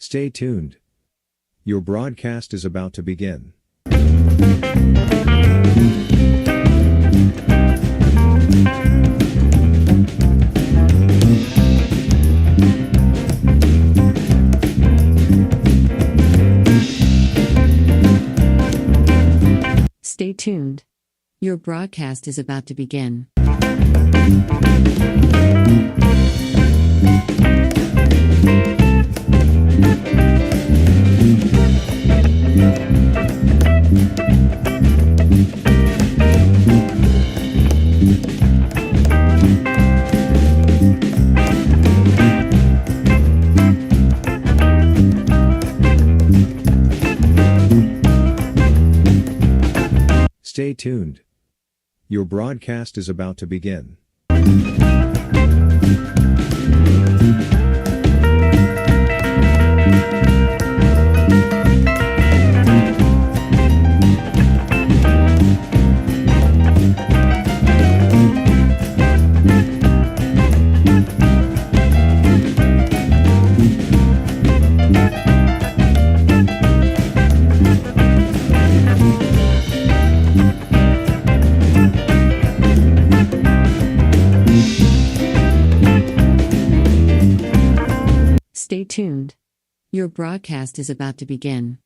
Stay tuned. Your broadcast is about to begin. Stay tuned. Your broadcast is about to begin. Stay tuned. Your broadcast is about to begin. Stay tuned. Your broadcast is about to begin.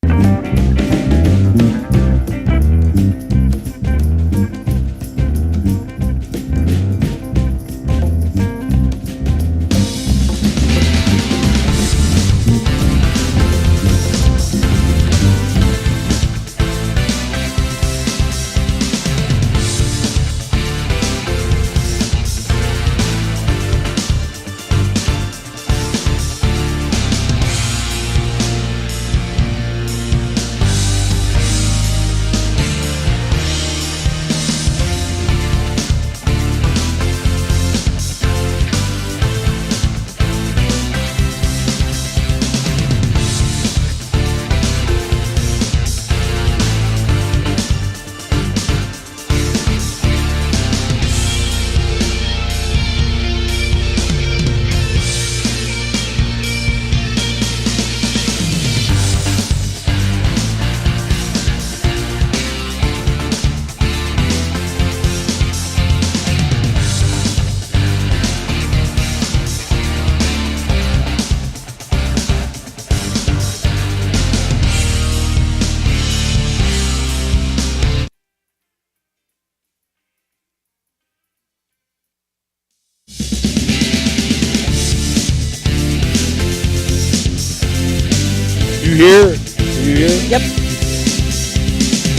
You hear? Can you hear? Yep.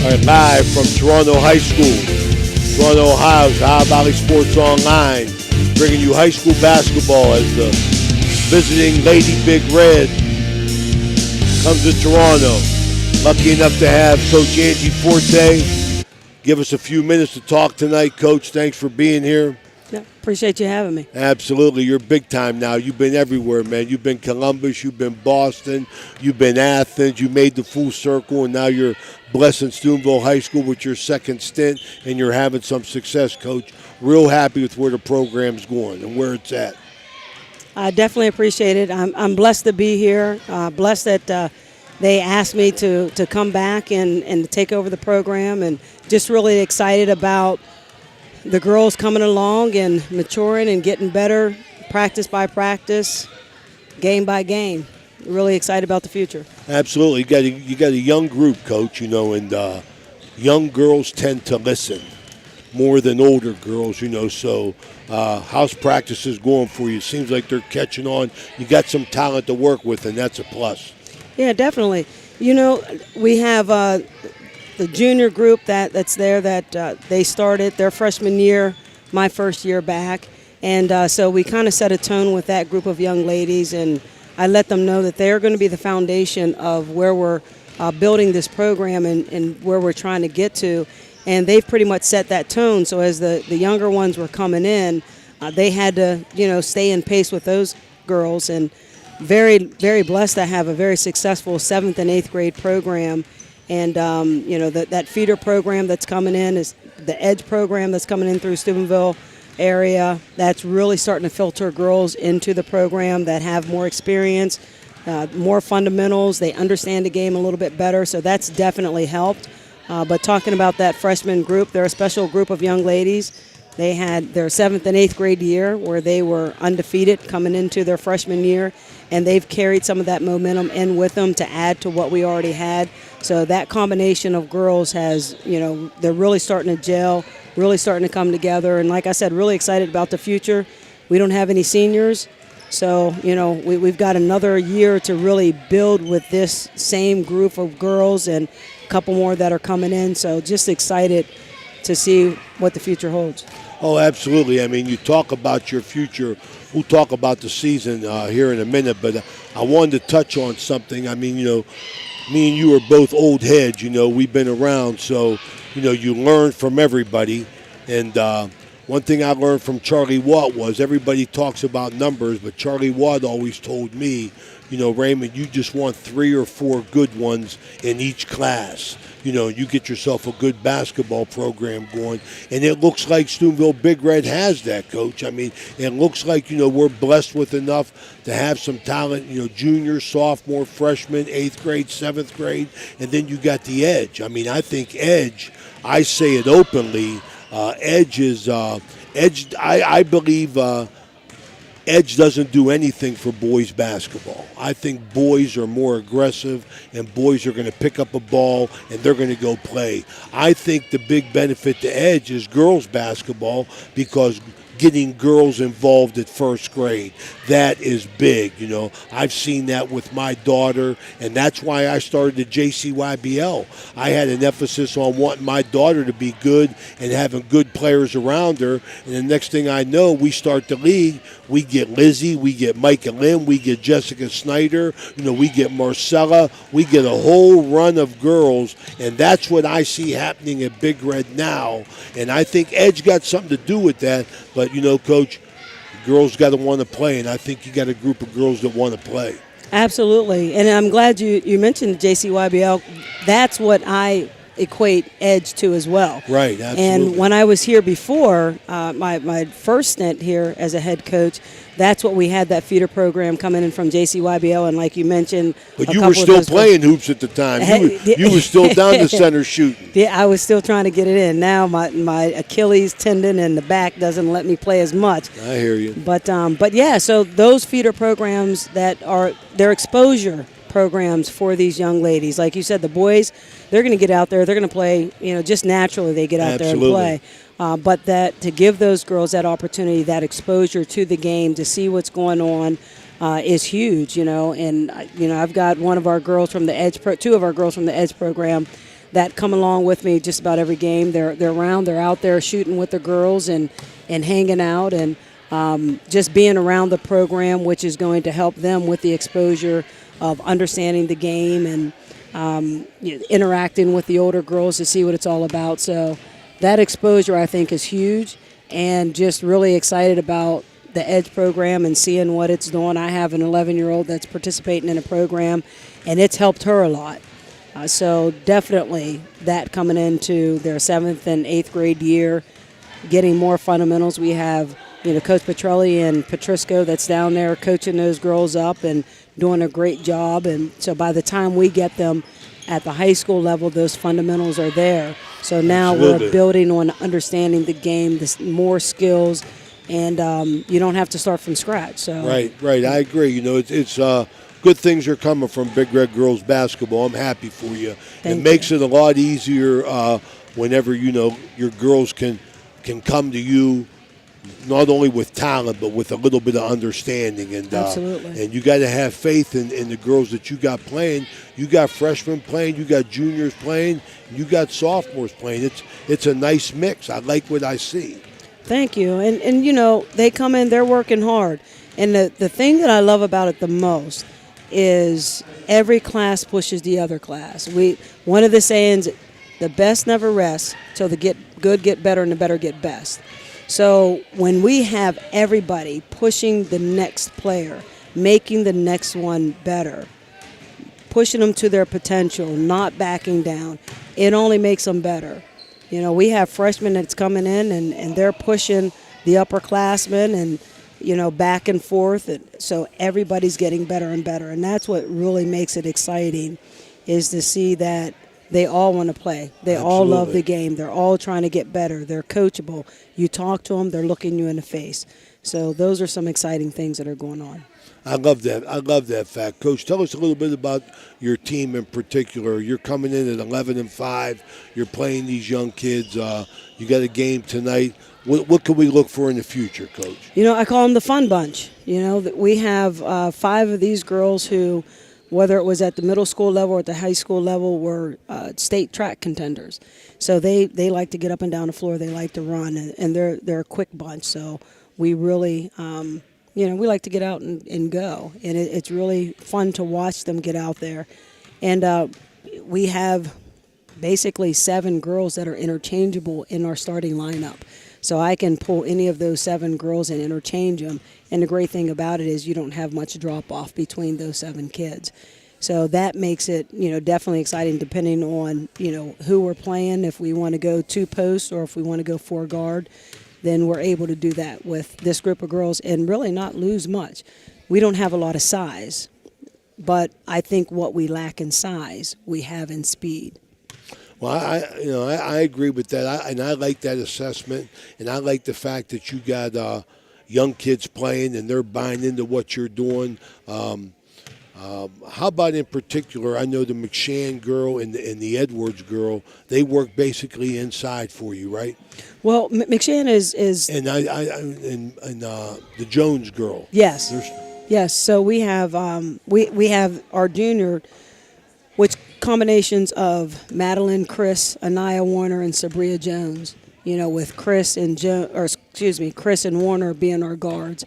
All right, live from Toronto High School, Toronto, Ohio's Ohio Valley Sports Online, bringing you high school basketball as the visiting Lady Big Red comes to Toronto. Lucky enough to have Coach Angie Forte give us a few minutes to talk tonight. Coach, thanks for being here. Yeah, appreciate you having me. Absolutely. You're big time now. You've been everywhere, man. You've been Columbus, you've been Boston, you've been Athens, you made the full circle, and now you're blessing Steubenville High School with your second stint, and you're having some success, Coach. Real happy with where the program's going and where it's at. I definitely appreciate it. I'm blessed to be here, blessed that they asked me to come back and take over the program, and just really excited about the girls coming along and maturing and getting better, practice by practice, game by game. Really excited about the future. Absolutely. You got a young group, Coach, you know, and young girls tend to listen more than older girls, you know, so how's practice is going for you? Seems like they're catching on. You got some talent to work with, and that's a plus. Yeah, definitely. You know, we have the junior group that's there that they started their freshman year, my first year back. And so we kind of set a tone with that group of young ladies, and I let them know that they're going to be the foundation of where we're building this program and where we're trying to get to. And they've pretty much set that tone. So as the younger ones were coming in, they had to, you know, stay in pace with those girls. And very, very blessed to have a very successful 7th and 8th grade program. And, that feeder program that's coming in is the EDGE program that's coming in through Steubenville area. That's really starting to filter girls into the program that have more experience, more fundamentals. They understand the game a little bit better, so that's definitely helped. But talking about that freshman group, they're a special group of young ladies. They had their 7th and 8th grade year where they were undefeated coming into their freshman year, and they've carried some of that momentum in with them to add to what we already had. So that combination of girls has, they're really starting to gel, really starting to come together. And like I said, really excited about the future. We don't have any seniors, so, we've got another year to really build with this same group of girls and a couple more that are coming in. So just excited to see what the future holds. Oh, absolutely. I mean, you talk about your future. We'll talk about the season here in a minute, but I wanted to touch on something. I mean, me and you are both old heads. We've been around, so, you learn from everybody. And one thing I learned from Charlie Watt was everybody talks about numbers, but Charlie Watt always told me, Raymond, you just want 3 or 4 good ones in each class. You get yourself a good basketball program going. And it looks like Steubenville Big Red has that, Coach. I mean, it looks like, we're blessed with enough to have some talent, junior, sophomore, freshman, 8th grade, 7th grade, and then you got the EDGE. I mean, I think EDGE, I say it openly, EDGE is, I believe EDGE doesn't do anything for boys basketball. I think boys are more aggressive and boys are going to pick up a ball and they're going to go play. I think the big benefit to EDGE is girls basketball because getting girls involved at first grade. That is big, I've seen that with my daughter, and that's why I started the JCYBL. I had an emphasis on wanting my daughter to be good and having good players around her, and the next thing I know, we start the league. We get Lizzie, we get Micah Lim, we get Jessica Snyder, we get Marcella, we get a whole run of girls, and that's what I see happening at Big Red now, and I think EDGE got something to do with that, but Coach, girls got to want to play, and I think you got a group of girls that want to play. Absolutely, and I'm glad you mentioned the JCYBL. That's what I equate EDGE to as well. Right, absolutely. And when I was here before, my first stint here as a head coach, that's what we had, that feeder program coming in from JCYBL, and like you mentioned, but you were still playing hoops at the time. You were still down the center shooting. Yeah, I was still trying to get it in. Now my Achilles tendon in the back doesn't let me play as much. I hear you. But yeah, so those feeder programs they're exposure programs for these young ladies. Like you said, the boys, they're going to get out there, they're going to play, just naturally they get out there and play. But that to give those girls that opportunity, that exposure to the game, to see what's going on, is huge. And I've got one of our girls from the EDGE, 2 of our girls from the EDGE program that come along with me just about every game. They're around, they're out there shooting with the girls and hanging out and just being around the program, which is going to help them with the exposure of understanding the game and interacting with the older girls to see what it's all about. So that exposure, I think, is huge, and just really excited about the EDGE program and seeing what it's doing. I have an 11-year-old that's participating in a program, and it's helped her a lot. So definitely that coming into their 7th and 8th grade year, getting more fundamentals. We have Coach Petrelli and Patrisco that's down there coaching those girls up and doing a great job. And so by the time we get them at the high school level, those fundamentals are there. So now we're building on understanding the game, more skills, and you don't have to start from scratch. So Right. I agree. It's good things are coming from Big Red girls basketball. I'm happy for you. It makes it a lot easier whenever, your girls can come to you not only with talent, but with a little bit of understanding. And absolutely. And you got to have faith in the girls that you got playing. You got freshmen playing, you got juniors playing, you got sophomores playing. It's a nice mix. I like what I see. Thank you. And they come in, they're working hard. And the thing that I love about it the most is every class pushes the other class. One of the sayings, the best never rests till the good get better and the better get best. So when we have everybody pushing the next player, making the next one better, pushing them to their potential, not backing down. It only makes them better. You know, we have freshmen that's coming in and they're pushing the upperclassmen and, you know, back and forth. And so everybody's getting better and better. And that's what really makes it exciting, is to see that they all want to play. They all love the game. They're all trying to get better. They're coachable. You talk to them, they're looking you in the face. So those are some exciting things that are going on. I love that. I love that fact. Coach, tell us a little bit about your team in particular. You're coming in at 11-5. You're playing these young kids. You got a game tonight. What can we look for in the future, Coach? You know, I call them the fun bunch. You know, we have 5 of these girls who, whether it was at the middle school level or at the high school level, were state track contenders. So they like to get up and down the floor. They like to run, and they're a quick bunch. So we really you know, we like to get out and go. And it's really fun to watch them get out there. And we have basically 7 girls that are interchangeable in our starting lineup. So I can pull any of those 7 girls and interchange them. And the great thing about it is you don't have much drop-off between those 7 kids. So that makes it, you know, definitely exciting depending on, you know, who we're playing. If we want to go 2 posts or if we want to go 4 guard, then we're able to do that with this group of girls and really not lose much. We don't have a lot of size, but I think what we lack in size, we have in speed. Well, I agree with that, and I like that assessment, and I like the fact that you got young kids playing and they're buying into what you're doing. How about in particular, I know the McShann girl and the Edwards girl, they work basically inside for you, right? Well, McShann is and the Jones girl. Yes. Yes. So we have we have our junior, which combinations of Madeline, Chris, Anaya Warner, and Sabria Jones. You know, with Chris and Chris and Warner being our guards,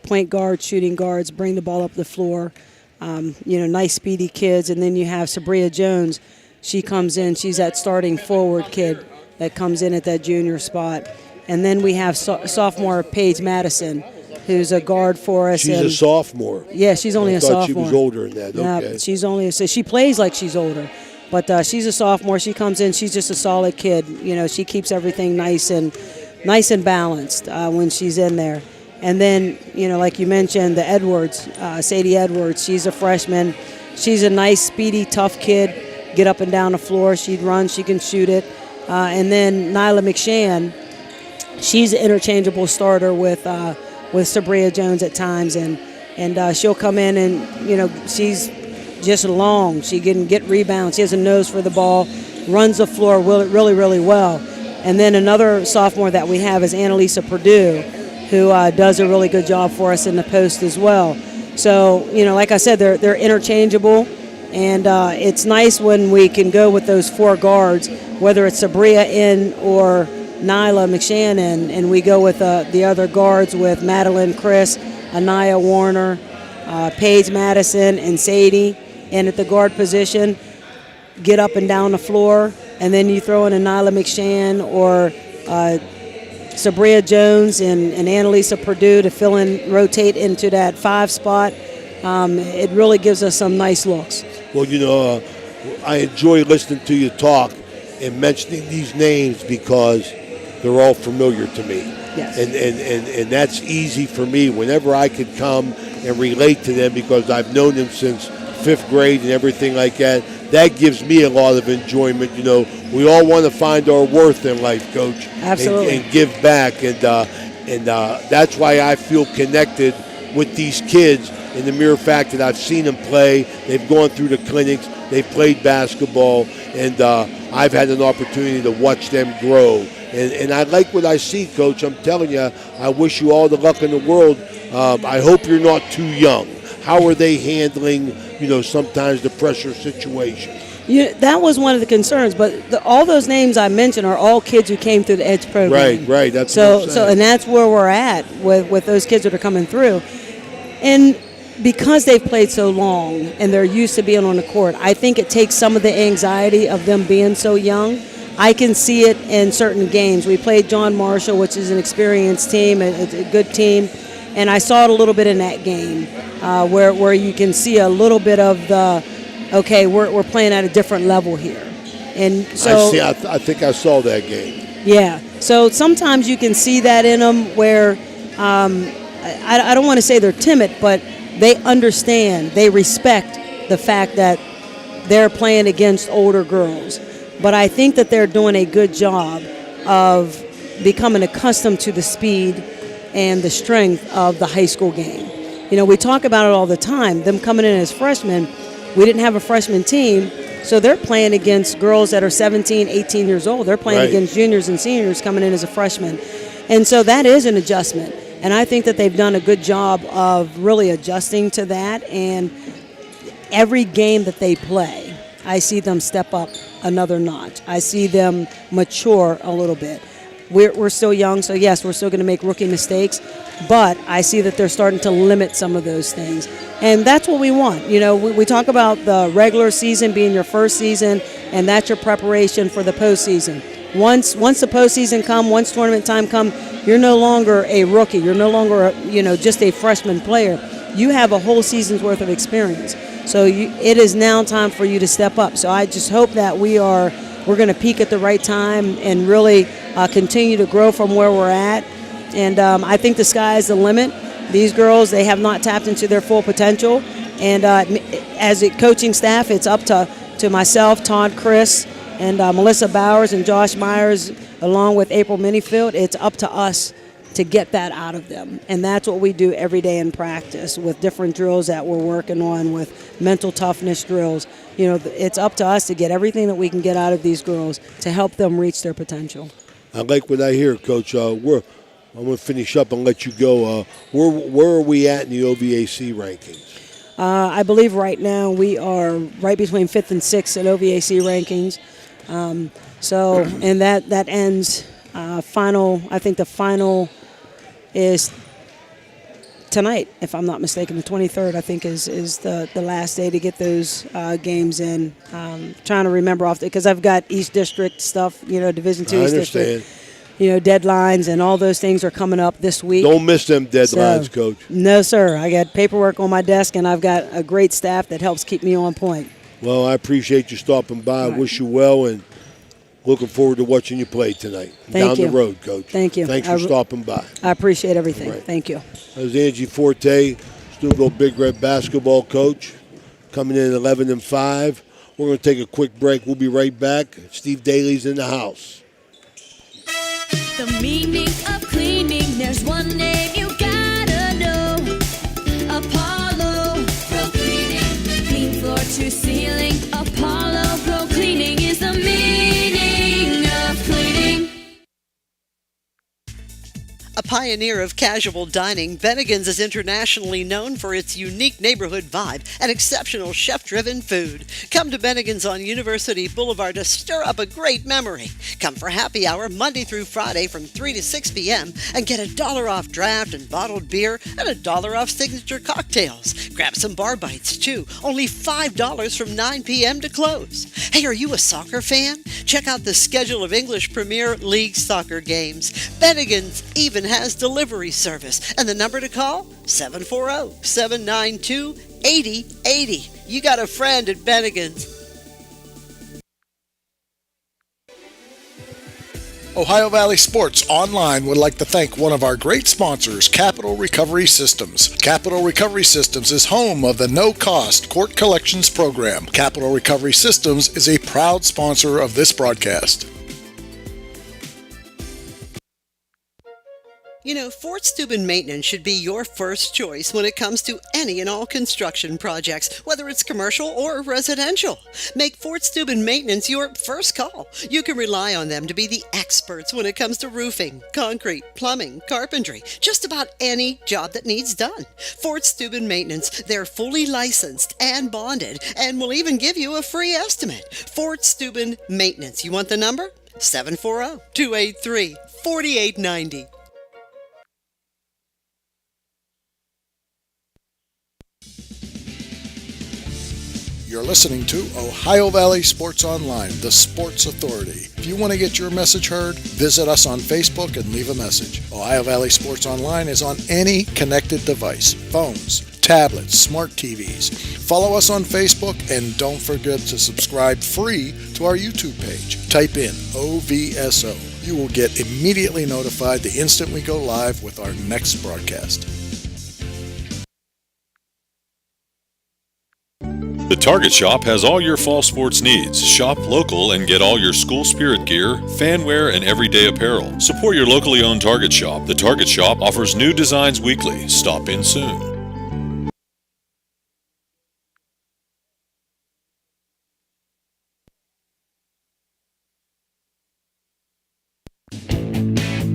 point guards, shooting guards, bring the ball up the floor. You know, nice speedy kids. And then you have Sabria Jones. She comes in. She's that starting forward kid that comes in at that junior spot. And then we have sophomore Paige Madison, who's a guard for us. She's a sophomore. Yeah, she's only a sophomore. I thought she was older than that. Okay. Yeah, she's only so she plays like she's older, but she's a sophomore. She comes in. She's just a solid kid. You know, she keeps everything nice and balanced when she's in there. And then, you know, like you mentioned, the Edwards, Sadie Edwards, she's a freshman. She's a nice, speedy, tough kid. Get up and down the floor. She'd run. She can shoot it. And then Nyla McShann, she's an interchangeable starter with Sabria Jones at times. And she'll come in and, you know, she's just long. She can get rebounds. She has a nose for the ball, runs the floor really, really well. And then another sophomore that we have is Annalisa Purdue, who does a really good job for us in the post as well. So, you know, like I said, they're interchangeable, and it's nice when we can go with those 4 guards, whether it's Sabria in or Nyla McShann in, and we go with the other guards with Madeline, Chris, Anaya Warner, Paige Madison, and Sadie, and at the guard position, get up and down the floor, and then you throw in a Nyla McShann or Sabria Jones and Annalisa Purdue to fill in, rotate into that 5 spot. It really gives us some nice looks. Well, you know, I enjoy listening to you talk and mentioning these names because they're all familiar to me. Yes. And that's easy for me whenever I could come and relate to them because I've known them since 5th grade and everything like that. That gives me a lot of enjoyment. You know, we all want to find our worth in life, Coach. Absolutely. And give back. And that's why I feel connected with these kids in the mere fact that I've seen them play. They've gone through the clinics. They've played basketball. And I've had an opportunity to watch them grow. And I like what I see, Coach. I'm telling you, I wish you all the luck in the world. I hope you're not too young. How are they handling, you know, sometimes the pressure situation? That was one of the concerns, but all those names I mentioned are all kids who came through the EDGE program. Right. That's so. What I'm saying. And that's where we're at with those kids that are coming through, and because they've played so long and they're used to being on the court, I think it takes some of the anxiety of them being so young. I can see it in certain games. We played John Marshall, which is an experienced team, a good team, and I saw it a little bit in that game. where you can see a little bit of the, okay, we're playing at a different level here. And so I think I saw that game. yeah. So sometimes you can see that in them where I don't want to say they're timid, but they understand, they respect the fact that they're playing against older girls. But I think that they're doing a good job of becoming accustomed to the speed and the strength of the high school game. You know, we talk about it all the time. Them coming in as freshmen, we didn't have a freshman team, so they're playing against girls that are 17, 18 years old. They're playing against juniors and seniors coming in as a freshman. And so that is an adjustment. And I think that they've done a good job of really adjusting to that. And every game that they play, I see them step up another notch. I see them mature a little bit. We're still young, so yes, we're still going to make rookie mistakes, but I see that they're starting to limit some of those things. And that's what we want. You know, we talk about the regular season being your first season, and that's your preparation for the postseason. Once the postseason come, once tournament time come, you're no longer a rookie. You're no longer, just a freshman player. You have a whole season's worth of experience. So it is now time for you to step up. So I just hope that we're going to peak at the right time and really continue to grow from where we're at. And I think the sky is the limit. These girls, they have not tapped into their full potential. And as a coaching staff, it's up to myself, Todd Chris, and Melissa Bowers and Josh Myers, along with April Minifield. It's up to us to get that out of them. And that's what we do every day in practice with different drills that we're working on, with mental toughness drills. You know, it's up to us to get everything that we can get out of these girls to help them reach their potential. I like what I hear, Coach. I'm going to finish up and let you go. Where are we at in the OVAC rankings? I believe right now we are right between 5th and 6th at OVAC rankings. And that ends I think the final is tonight, if I'm not mistaken. The 23rd, I think, is the last day to get those games in. Trying to remember off because I've got East District stuff, Division II East District. Deadlines and all those things are coming up this week. Don't miss them deadlines, Coach. No, sir. I got paperwork on my desk, and I've got a great staff that helps keep me on point. Well, I appreciate you stopping by. I wish you well, and looking forward to watching you play tonight. Down the road, Coach. Thank you. Thanks for stopping by. I appreciate everything. Right. Thank you. That was Angie Forte, Steubenville Big Red basketball coach, coming in 11-5. We're going to take a quick break. We'll be right back. Steve Daly's in the house. The meaning of cleaning, there's one name you gotta know. Apollo Pro Cleaning. Clean floor to ceiling. Apollo Pro Cleaning is the meaning of cleaning. A pioneer of casual dining, Bennigan's is internationally known for its unique neighborhood vibe and exceptional chef-driven food. Come to Bennigan's on University Boulevard to stir up a great memory. Come for happy hour Monday through Friday from 3 to 6 p.m. and get $1 off draft and bottled beer and $1 off signature cocktails. Grab some bar bites too, only $5 from 9 p.m. to close. Hey, are you a soccer fan? Check out the schedule of English Premier League soccer games. Bennigan's even has delivery service, and the number to call, 740-792-8080. You got a friend at Bennigan's. Ohio Valley Sports Online would like to thank one of our great sponsors, Capital Recovery Systems. Capital Recovery Systems is home of the no-cost court collections program. Capital Recovery Systems is a proud sponsor of this broadcast. You know, Fort Steuben Maintenance should be your first choice when it comes to any and all construction projects, whether it's commercial or residential. Make Fort Steuben Maintenance your first call. You can rely on them to be the experts when it comes to roofing, concrete, plumbing, carpentry, just about any job that needs done. Fort Steuben Maintenance, they're fully licensed and bonded and will even give you a free estimate. Fort Steuben Maintenance. You want the number? 740-283-4890. You're listening to Ohio Valley Sports Online, the sports authority. If you want to get your message heard, visit us on Facebook and leave a message. Ohio Valley Sports Online is on any connected device, phones, tablets, smart TVs. Follow us on Facebook and don't forget to subscribe free to our YouTube page. Type in OVSO. You will get immediately notified the instant we go live with our next broadcast. The Target Shop has all your fall sports needs. Shop local and get all your school spirit gear, fan wear, and everyday apparel. Support your locally owned Target Shop. The Target Shop offers new designs weekly. Stop in soon.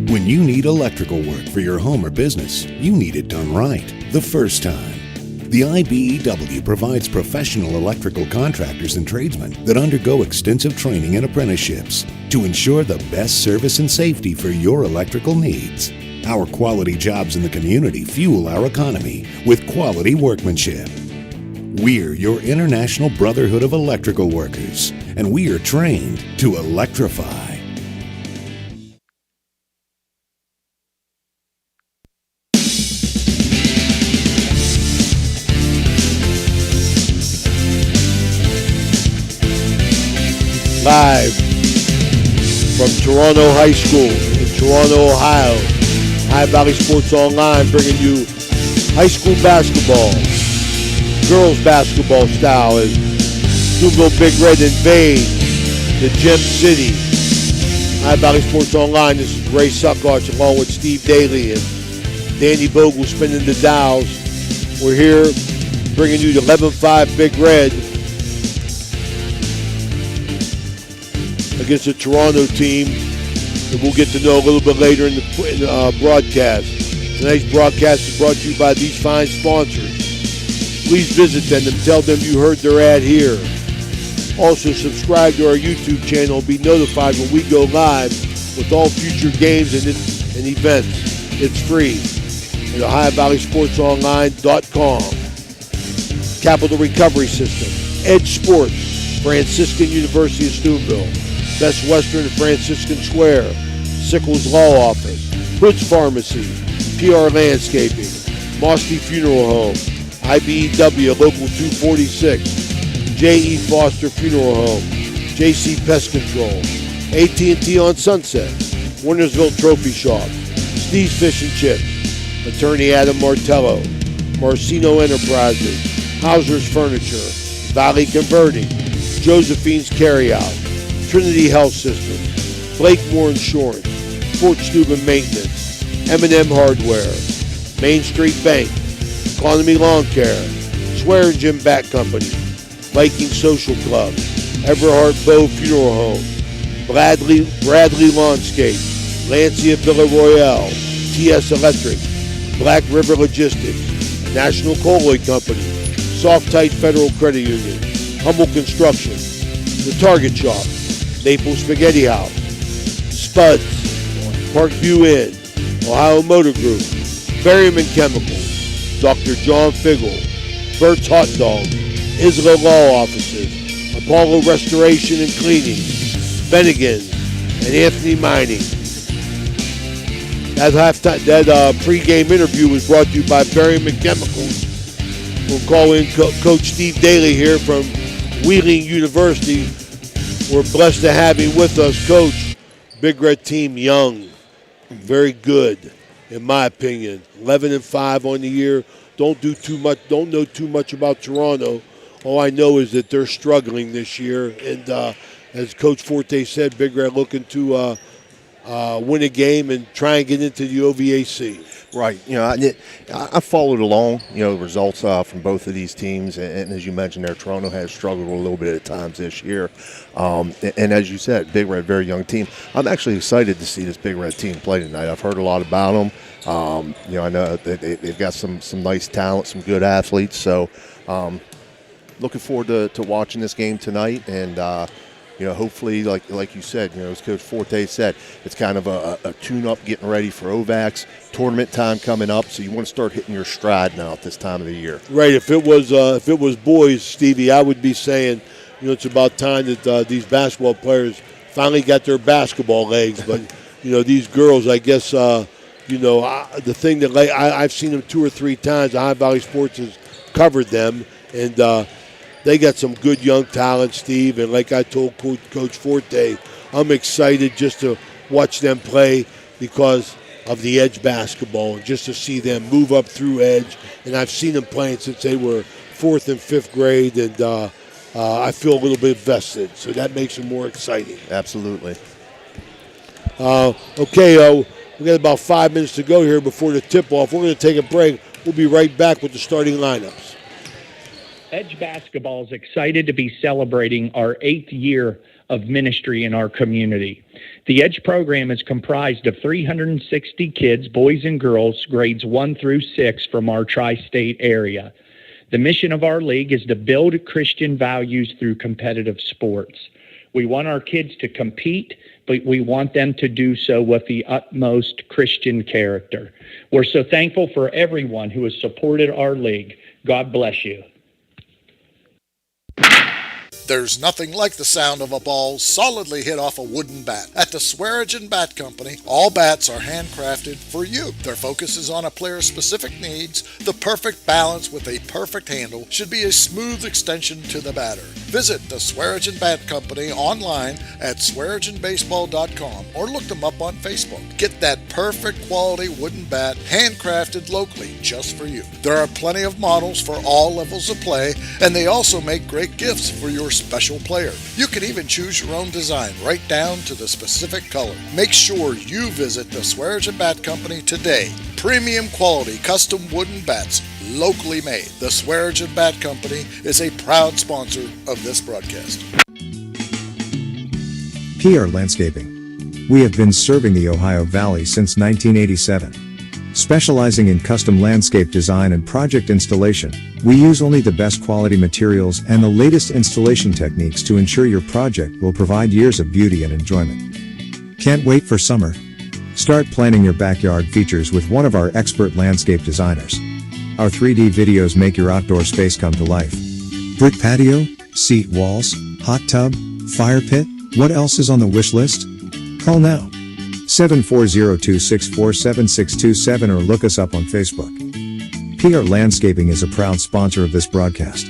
When you need electrical work for your home or business, you need it done right the first time. The IBEW provides professional electrical contractors and tradesmen that undergo extensive training and apprenticeships to ensure the best service and safety for your electrical needs. Our quality jobs in the community fuel our economy with quality workmanship. We're your International Brotherhood of Electrical Workers, and we are trained to electrify. Live from Toronto High School in Toronto, Ohio. High Valley Sports Online bringing you high school basketball, girls basketball style as Steubenville Big Red invade the Gem City. High Valley Sports Online, this is Ray Suckarch along with Steve Daly and Danny Bogle spinning the dials. We're here bringing you the 11-5 Big Red against the Toronto team that we'll get to know a little bit later in the broadcast. Tonight's broadcast is brought to you by these fine sponsors. Please visit them and tell them you heard their ad here. Also, subscribe to our YouTube channel and be notified when we go live with all future games and events. It's free at OhioValleySportsOnline.com. Capital Recovery System, Edge Sports, Franciscan University of Steubenville, Best Western and Franciscan Square, Sickles Law Office, Hood's Pharmacy, PR Landscaping, Mosty Funeral Home, IBEW Local 246, J.E. Foster Funeral Home, J.C. Pest Control, AT&T on Sunset, Wintersville Trophy Shop, Steve's Fish and Chips, Attorney Adam Martello, Marcino Enterprises, Hauser's Furniture, Valley Converting, Josephine's Carryout, Trinity Health System, Blakemore Insurance, Fort Steuben Maintenance, M&M Hardware, Main Street Bank, Economy Lawn Care, Swear and Jim Bat Company, Viking Social Club, Everhart Bow Funeral Home, Bradley Lawnscape, Lancia Villa Royale, TS Electric, Black River Logistics, National Colloid Company, Soft Tight Federal Credit Union, Humble Construction, The Target Shop, Naples Spaghetti House, Spuds, Parkview Inn, Ohio Motor Group, Berryman Chemicals, Dr. John Figgle, Bert's Hot Dog, Isla Law Offices, Apollo Restoration and Cleaning, Bennigan's, and Anthony Mining. That pregame interview was brought to you by Berryman Chemicals. We'll call in Coach Steve Daly here from Wheeling University. We're blessed to have him with us, Coach. Big Red team, young, very good, in my opinion. 11-5 on the year. Don't know too much about Toronto. All I know is that they're struggling this year, and as Coach Forte said, Big Red looking to win a game and try and get into the OVAC. Right. You know, I followed along, the results from both of these teams. And as you mentioned there, Toronto has struggled a little bit at times this year. And as you said, Big Red, very young team. I'm actually excited to see this Big Red team play tonight. I've heard a lot about them. I know that they've got some nice talent, some good athletes. So looking forward to watching this game tonight. And, hopefully, like you said, as Coach Forte said, it's kind of a tune-up, getting ready for OVACs, tournament time coming up. So you want to start hitting your stride now at this time of the year. Right. If it was boys, Stevie, I would be saying, it's about time that these basketball players finally got their basketball legs. But these girls, I guess, the thing that I've seen them 2 or 3 times. High Valley Sports has covered them, and they got some good young talent, Steve. And like I told Coach Forte, I'm excited just to watch them play because of the edge basketball and just to see them move up through edge. And I've seen them playing since they were 4th and 5th grade, and I feel a little bit vested. So that makes them more exciting. Absolutely. Okay, we got about 5 minutes to go here before the tip-off. We're going to take a break. We'll be right back with the starting lineups. Edge Basketball is excited to be celebrating our 8th year of ministry in our community. The Edge program is comprised of 360 kids, boys and girls, grades 1 through 6 from our tri-state area. The mission of our league is to build Christian values through competitive sports. We want our kids to compete, but we want them to do so with the utmost Christian character. We're so thankful for everyone who has supported our league. God bless you. There's nothing like the sound of a ball solidly hit off a wooden bat. At the Swearingen Bat Company, all bats are handcrafted for you. Their focus is on a player's specific needs. The perfect balance with a perfect handle should be a smooth extension to the batter. Visit the Swearingen Bat Company online at swearingenbaseball.com or look them up on Facebook. Get that perfect quality wooden bat handcrafted locally just for you. There are plenty of models for all levels of play, and they also make great gifts for your special player. You can even choose your own design right down to the specific color. Make sure you visit the Swearingen Bat Company today. Premium quality custom wooden bats, locally made. The Swearingen Bat Company is a proud sponsor of this broadcast. PR Landscaping. We have been serving the Ohio Valley since 1987. Specializing in custom landscape design and project installation, we use only the best quality materials and the latest installation techniques to ensure your project will provide years of beauty and enjoyment. Can't wait for summer? Start planning your backyard features with one of our expert landscape designers. Our 3D videos make your outdoor space come to life. Brick patio, seat walls, hot tub, fire pit, what else is on the wish list? Call now. 740-264-7627 or look us up on Facebook. PR Landscaping is a proud sponsor of this broadcast.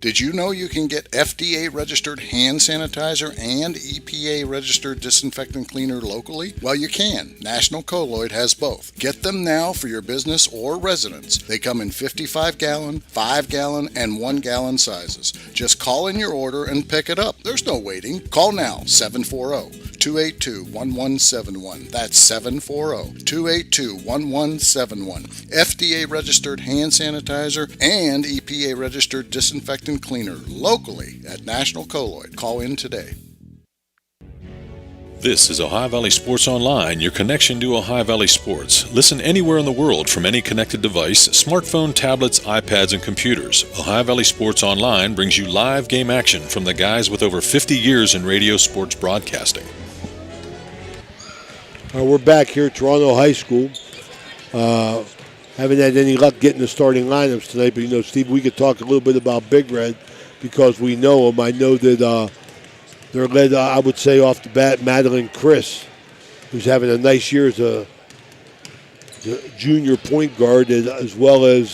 Did you know you can get FDA registered hand sanitizer and EPA registered disinfectant cleaner locally? Well, you can. National Colloid has both. Get them now for your business or residence. They come in 55-gallon, 5-gallon, and 1-gallon sizes. Just call in your order and pick it up. There's no waiting. Call now, 740-282-1171. That's 740-282-1171. FDA registered hand sanitizer and EPA registered disinfectant cleaner locally at National Colloid. Call in today. This is Ohio Valley Sports Online, your connection to Ohio Valley sports. Listen anywhere in the world from any connected device, smartphone, tablets, iPads, and computers. Ohio Valley Sports Online brings you live game action from the guys with over 50 years in radio sports broadcasting. We're back here at Toronto High School. Haven't had any luck getting the starting lineups tonight, but, Steve, we could talk a little bit about Big Red because we know them. I know that they're led, I would say, off the bat, Madeline Chris, who's having a nice year as a junior point guard, as well as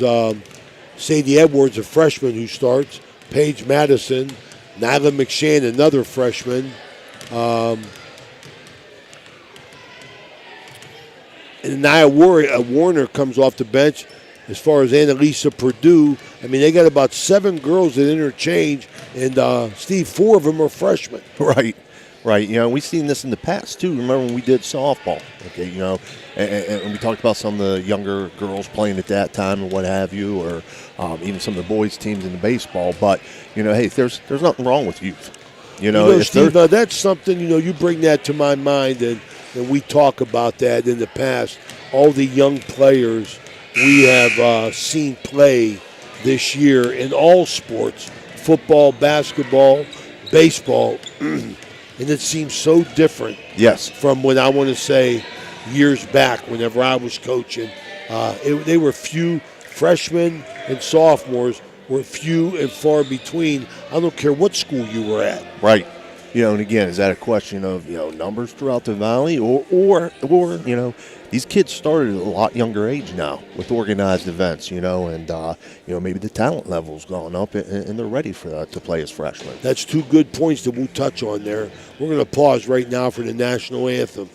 Sadie Edwards, a freshman who starts, Paige Madison, Nyla McShane, another freshman, and Nia Warner comes off the bench. As far as Annalisa Purdue, they got about 7 girls that interchange, and Steve, 4 of them are freshmen. Right. We've seen this in the past too. Remember when we did softball? Okay, and we talked about some of the younger girls playing at that time and what have you, or even some of the boys' teams in the baseball. But hey, there's nothing wrong with youth. Steve, that's something. You bring that to my mind, and we talk about that in the past. All the young players we have seen play this year in all sports, football, basketball, baseball, and it seems so different from when I want to say years back whenever I was coaching. They were few, freshmen and sophomores were few and far between. I don't care what school you were at. Right. And again, is that a question of numbers throughout the valley, or these kids started at a lot younger age now with organized events, and maybe the talent level's gone up and they're ready for that to play as freshmen. That's two good points that we'll touch on there. We're going to pause right now for the national anthem.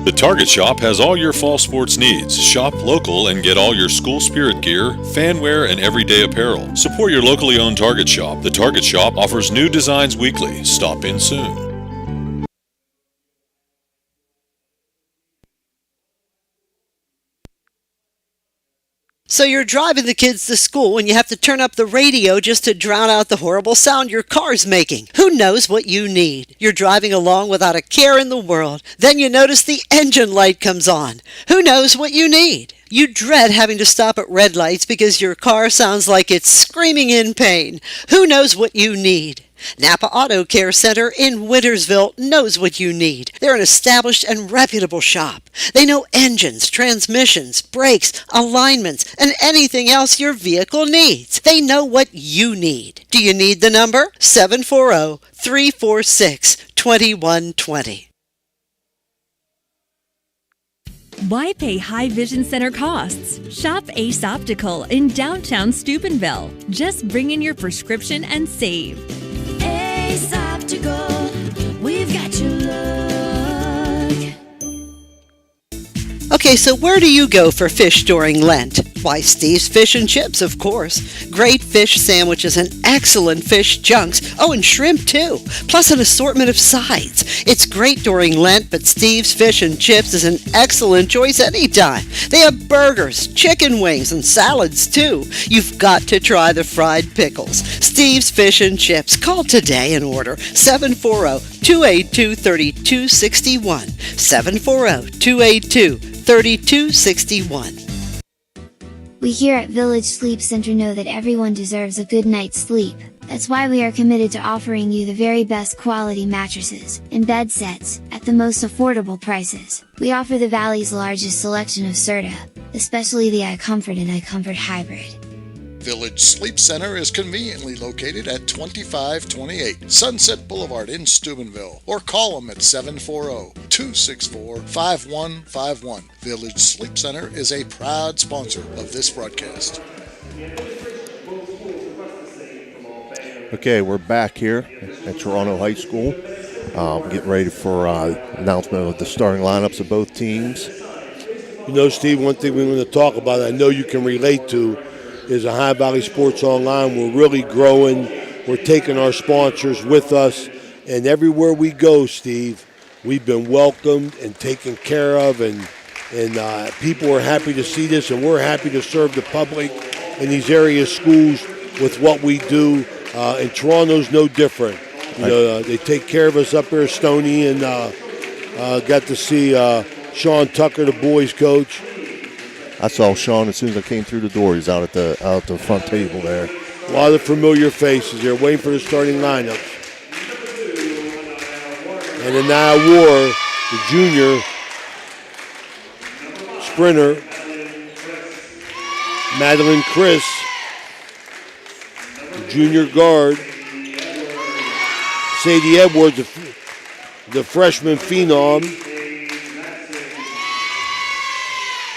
The Target Shop has all your fall sports needs. Shop local and get all your school spirit gear, fan wear, and everyday apparel. Support your locally owned Target Shop. The Target Shop offers new designs weekly. Stop in soon. So you're driving the kids to school and you have to turn up the radio just to drown out the horrible sound your car's making. Who knows what you need? You're driving along without a care in the world. Then you notice the engine light comes on. Who knows what you need? You dread having to stop at red lights because your car sounds like it's screaming in pain. Who knows what you need? Napa Auto Care Center in Wintersville knows what you need. They're an established and reputable shop. They know engines, transmissions, brakes, alignments, and anything else your vehicle needs. They know what you need. Do you need the number? 740-346-2120. Why pay high vision center costs? Shop Ace Optical in downtown Steubenville. Just bring in your prescription and save. Ace Optical, we've got your look. Okay, so where do you go for fish during Lent? Why, Steve's Fish and Chips, of course. Great fish sandwiches and excellent fish junks. Oh, and shrimp, too. Plus an assortment of sides. It's great during Lent, but Steve's Fish and Chips is an excellent choice anytime. They have burgers, chicken wings, and salads, too. You've got to try the fried pickles. Steve's Fish and Chips. Call today and order 740-282-3261. 740-282-3261. We here at Village Sleep Center know that everyone deserves a good night's sleep. That's why we are committed to offering you the very best quality mattresses and bed sets at the most affordable prices. We offer the Valley's largest selection of Serta, especially the iComfort and iComfort Hybrid. Village Sleep Center is conveniently located at 2528 Sunset Boulevard in Steubenville, or call them at 740-264-5151. Village Sleep Center is a proud sponsor of this broadcast. Okay, we're back here at Toronto High School. Getting ready for announcement of the starting lineups of both teams. Steve, one thing we want to talk about, I know you can relate to, is Ohio Valley Sports Online. We're really growing. We're taking our sponsors with us. And everywhere we go, Steve, we've been welcomed and taken care of. And people are happy to see this. And we're happy to serve the public in these area schools with what we do. And Toronto's no different. They take care of us up here at Stony. And got to see Sean Tucker, the boys coach. I saw Sean as soon as I came through the door. He's out at the front table there. A lot of familiar faces here, waiting for the starting lineups. And then now War, the junior sprinter, Madeline Chris, the junior guard, Sadie Edwards, the freshman phenom,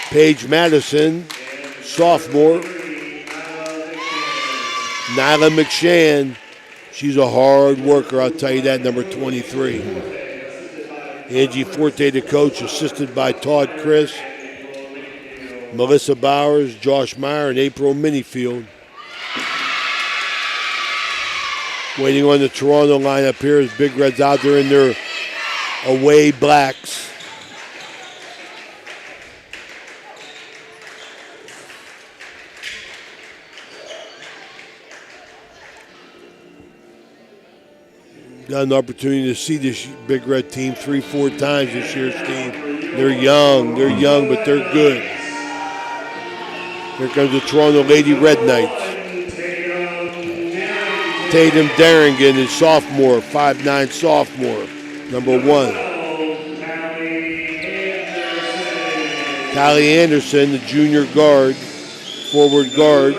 Paige Madison, sophomore. Nyla McShann, she's a hard worker, I'll tell you that, number 23. Angie Forte, the coach, assisted by Todd Chris, Melissa Bowers, Josh Meyer, and April Minifield. Waiting on the Toronto lineup here as Big Red's out there in their away blacks. Got an opportunity to see this Big Red team 3-4 times this year, Steve. They're young, but they're good. Here comes the Toronto Lady Red Knights. Tatum Darrington is sophomore, 5'9" sophomore, number 1. Callie Anderson, the junior guard, forward guard.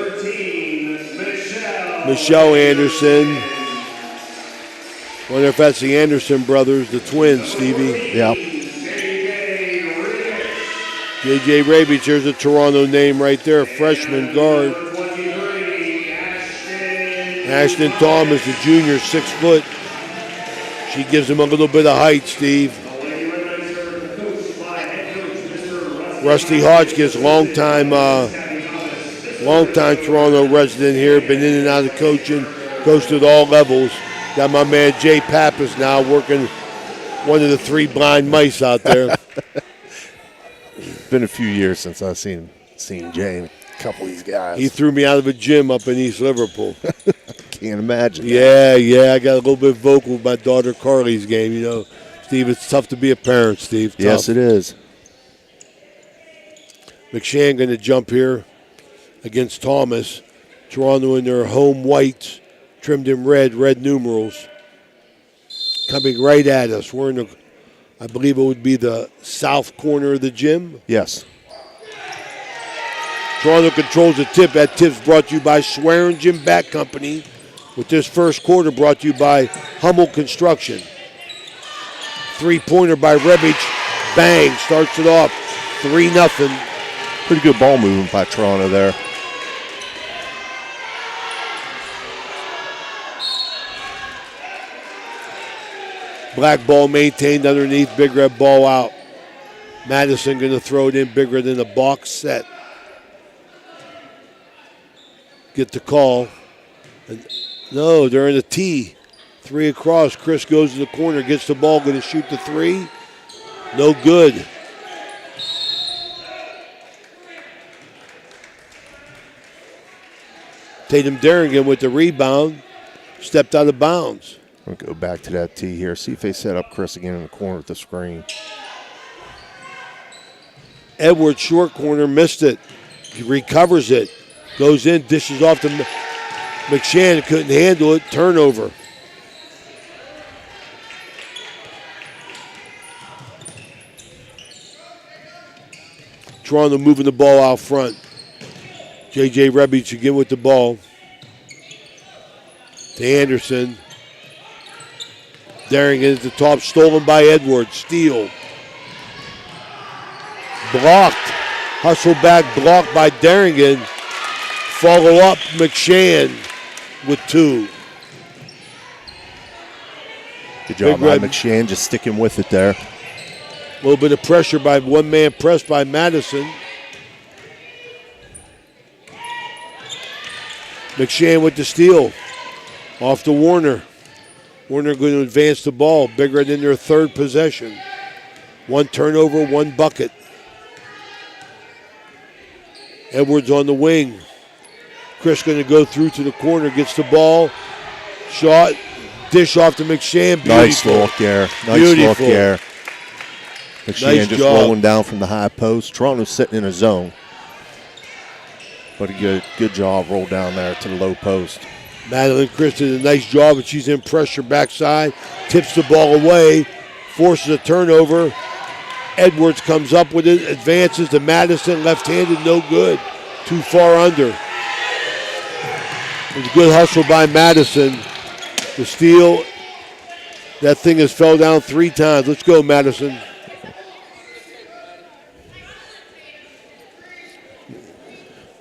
Michelle Anderson. Wonder if that's the Anderson brothers, the twins, Stevie. Yeah. J.J. Rabich, there's a Toronto name right there, freshman guard. Ashton Thomas, the junior, 6 foot. She gives him a little bit of height, Steve. Rusty Hodgkiss, longtime Toronto resident here, been in and out of coaching, coached at all levels. Got my man Jay Pappas now working one of the 3 blind mice out there. It's been a few years since I've seen Jay and a couple of these guys. He threw me out of a gym up in East Liverpool. Can't imagine. Yeah, I got a little bit vocal with my daughter Carly's game. You know, Steve, it's tough to be a parent, Steve. Tough. Yes, it is. McShann going to jump here against Thomas. Toronto in their home whites, trimmed in red numerals. Coming right at us. We're in the, I believe it would be the south corner of the gym. Yes. Toronto controls the tip. That tip's brought to you by Swearingen Bat Company. With this first quarter brought to you by Hummel Construction. 3-pointer by Rebic. Bang. Starts it off. 3-0. Pretty good ball movement by Toronto there. Black ball maintained underneath. Big red ball out. Madison going to throw it in bigger than the box set. Get the call. And no, they're in a T. 3 across. Chris goes to the corner, gets the ball, going to shoot the 3. No good. Tatum Derringer with the rebound. Stepped out of bounds. We'll go back to that T here. See if they set up Chris again in the corner with the screen. Edwards, short corner, missed it. He recovers it. Goes in, dishes off to McShann. Couldn't handle it. Turnover. Toronto moving the ball out front. J.J. Rebic again with the ball. To Anderson. Darrington at the top, stolen by Edwards. Steal. Blocked. Hustle back, blocked by Darrington. Follow up, McShann with 2. Good job by McShann, just sticking with it there. A little bit of pressure by one-man press by Madison. McShann with the steal. Off to Warner. Warner going to advance the ball. Bigger than their third possession. 1 turnover, 1 bucket. Edwards on the wing. Chris going to go through to the corner. Gets the ball. Shot. Dish off to McShann. Beautiful. Nice look there. Nice look there. McShann Nice just job. rolling down from the high post. Toronto's sitting in a zone. But a good job roll down there to the low post. Madeline Chris did a nice job, but she's in pressure backside. Tips the ball away. Forces a turnover. Edwards comes up with it. Advances to Madison. Left-handed, no good. Too far under. It was a good hustle by Madison. The steal. That thing has fell down 3 times. Let's go, Madison.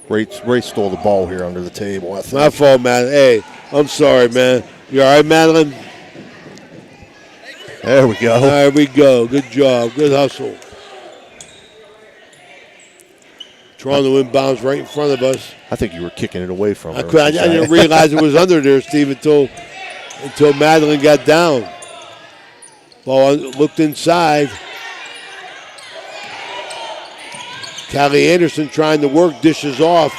Ray stole the ball here under the table. I think. My fault, man. Hey, I'm sorry, man. You all right, Madeline? There we go. There we go. Good job. Good hustle. Toronto inbounds right in front of us. I think you were kicking it away from her. I didn't realize it was under there, Steve, until Madeline got down. Ball looked inside. Callie Anderson trying to work, dishes off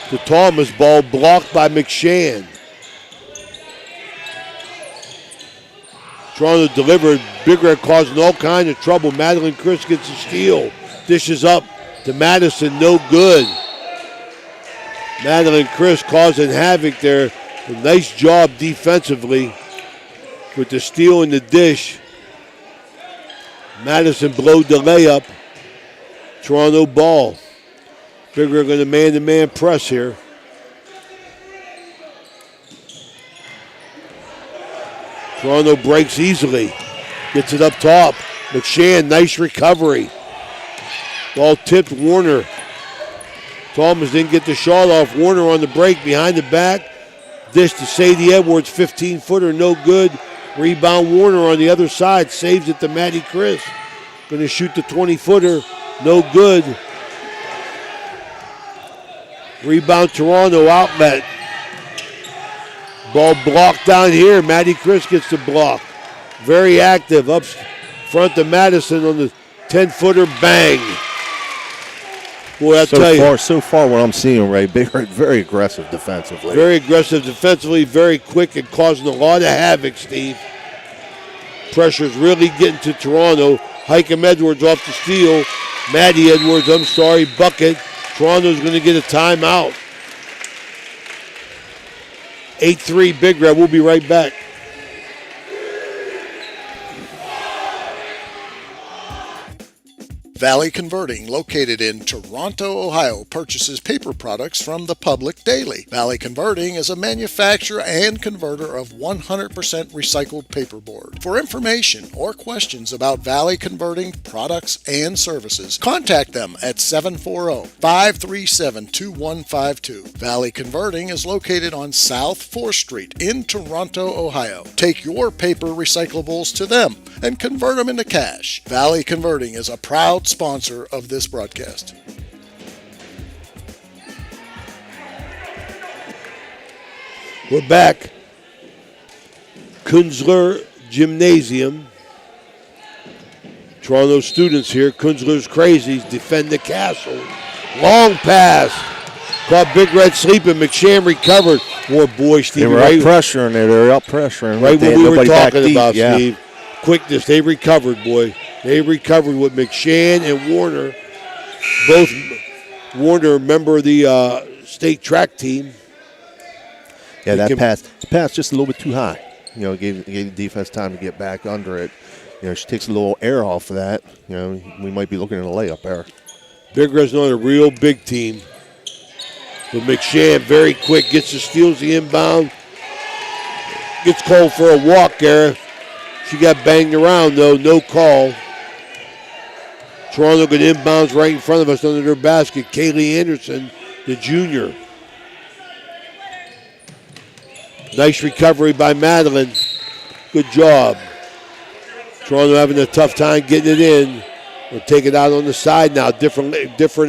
to Thomas. Ball blocked by McShann. Toronto delivered. Big Red causing all kinds of trouble. Madeline Chris gets a steal. Dishes up to Madison. No good. Madeline Chris causing havoc there. A nice job defensively with the steal and the dish. Madison blowed the layup. Toronto ball. Big Red going to man-to-man press here. Toronto breaks easily. Gets it up top. McShann, nice recovery. Ball tipped Warner. Thomas didn't get the shot off. Warner on the break behind the back. Dish to Sadie Edwards, 15-footer, no good. Rebound Warner on the other side. Saves it to Maddie Chris. Going to shoot the 20-footer. No good. Rebound Toronto outlet. Ball blocked down here. Maddie Chris gets the block. Very active up front to Madison on the 10-footer. Bang. Boy, I tell you. So far what I'm seeing, Ray, Big Red very aggressive defensively. Very aggressive defensively, very quick and causing a lot of havoc, Steve. Pressure's really getting to Toronto. Hikem Edwards off the steal. Maddie Edwards, bucket. Toronto's going to get a timeout. 8-3 Big Red. We'll be right back. Valley Converting, located in Toronto, Ohio, purchases paper products from the public daily. Valley Converting is a manufacturer and converter of 100% recycled paperboard. For information or questions about Valley Converting products and services, contact them at 740-537-2152. Valley Converting is located on South 4th Street in Toronto, Ohio. Take your paper recyclables to them and convert them into cash. Valley Converting is a proud sponsor of this broadcast. We're back. Kunzler Gymnasium. Toronto students here. Kunzler's Crazies defend the castle. Long pass. Caught Big Red sleeping. McShann recovered. Boy, Steve. They were out pressuring it. They were out pressuring. Right what we were talking about, yeah. Steve. Quickness. They recovered, boy. They recovered with McShann and Warner. Both Warner, member of the state track team. Yeah, that pass just a little bit too high. You know, gave the defense time to get back under it. You know, she takes a little air off of that. You know, we might be looking at a layup there. Big Red's not a real big team. But McShann, very quick, gets the steals the inbound. Gets called for a walk there. She got banged around, though. No call. Toronto got inbounds right in front of us under their basket. Kaylee Anderson, the junior. Nice recovery by Madeline. Good job. Toronto having a tough time getting it in. We'll take it out on the side now. Different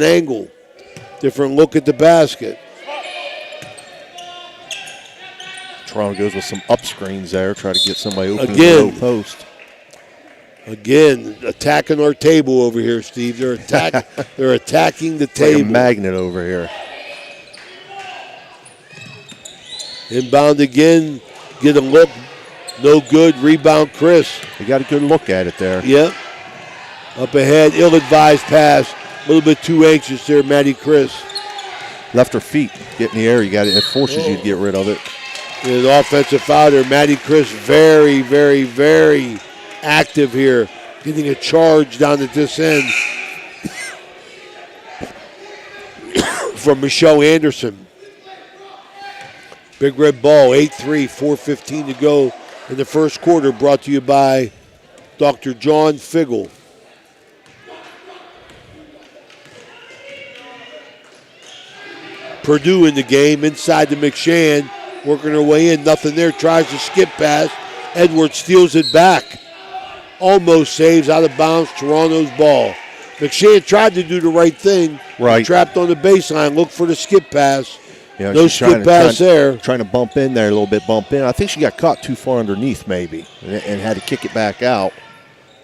angle. Different look at the basket. Toronto goes with some up screens there. Try to get somebody open in the low post. Again, attacking our table over here, Steve. They're attacking the table. Like a magnet over here. Inbound again. Get a look. No good. Rebound, Chris. They got a good look at it there. Yep. Up ahead. Ill-advised pass. A little bit too anxious there, Maddie Chris. Left her feet. Get in the air. It forces you to get rid of it. An offensive foul there. Maddie Chris very, very, very active here. Getting a charge down at this end from Michelle Anderson. Big Red ball, 8-3, 4:15 to go in the first quarter, brought to you by Dr. John Figgle. Purdue in the game, inside to McShann, working her way in, nothing there, tries to skip pass. Edwards steals it back. Almost saves, out of bounds, Toronto's ball. McShann tried to do the right thing. Right. Trapped on the baseline, looked for the skip pass. You know, no skip pass there. Trying to bump in there a little bit, bump in. I think she got caught too far underneath maybe and had to kick it back out.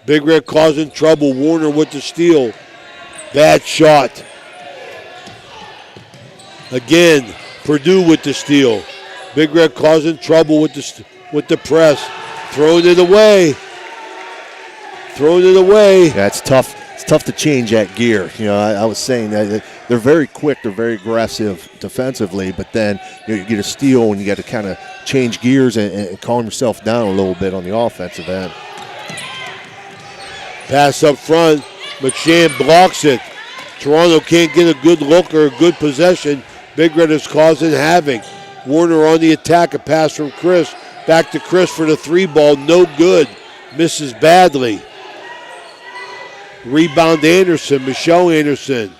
Big Red causing trouble. Warner with the steal. Bad shot. Again, Purdue with the steal. Big Red causing trouble with the press. Throwing it away. Yeah, it's tough. It's tough to change that gear. You know, I was saying that they're very quick. They're very aggressive defensively, but then you get a steal and you got to kind of change gears and calm yourself down a little bit on the offensive end. Pass up front. McShann blocks it. Toronto can't get a good look or a good possession. Big Red is causing havoc. Warner on the attack, a pass from Chris. Back to Chris for the 3-ball, no good. Misses badly. Rebound Anderson, Michelle Anderson.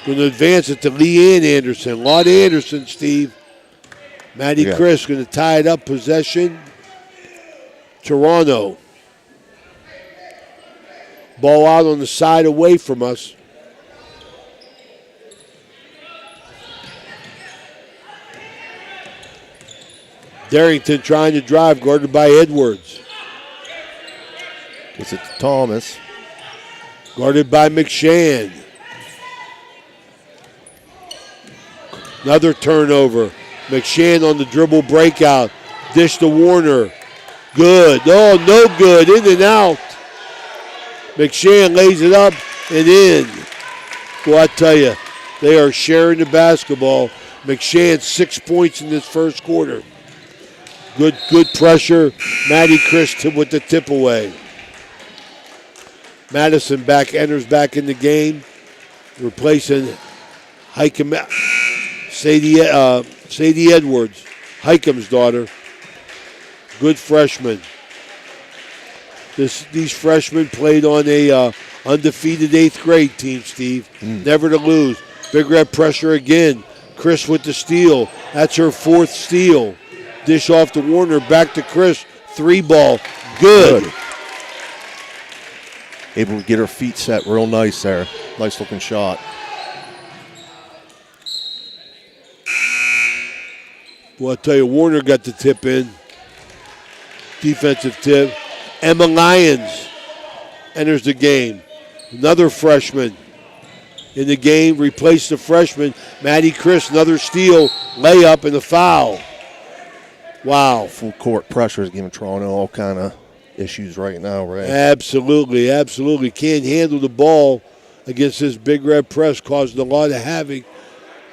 Going to advance it to Leanne Anderson. A lot of Anderson, Steve. Maddie Chris going to tie it up, possession. Toronto. Ball out on the side away from us. Darrington trying to drive, guarded by Edwards. Gets it to Thomas. Guarded by McShann. Another turnover. McShann on the dribble breakout. Dish to Warner. Good. Oh, no good. In and out. McShann lays it up and in. Well, I tell you, they are sharing the basketball. McShann 6 points in this first quarter. Good pressure. Maddie Chris with the tip away. Madison enters back in the game, replacing Hikem, Sadie Edwards, Hikem's daughter. Good freshman. These freshmen played on a undefeated 8th grade team, Steve. Never to lose. Big Red pressure again. Chris with the steal. That's her 4th steal. Dish off to Warner, back to Chris. 3-ball, good. Able to get her feet set real nice there. Nice looking shot. Well, I'll tell you, Warner got the tip in. Defensive tip. Emma Lyons enters the game. Another freshman in the game. Replaced the freshman. Maddie Chris, another steal. Layup and a foul. Wow. Full court pressure is giving Toronto all kind of issues right now, right? Absolutely, absolutely. Can't handle the ball against this Big Red press, causing a lot of havoc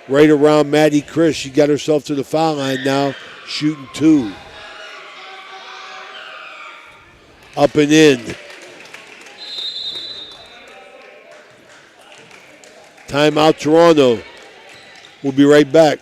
right around Maddie Chris. She got herself to the foul line now, shooting 2. Up and in. Timeout, Toronto. We'll be right back.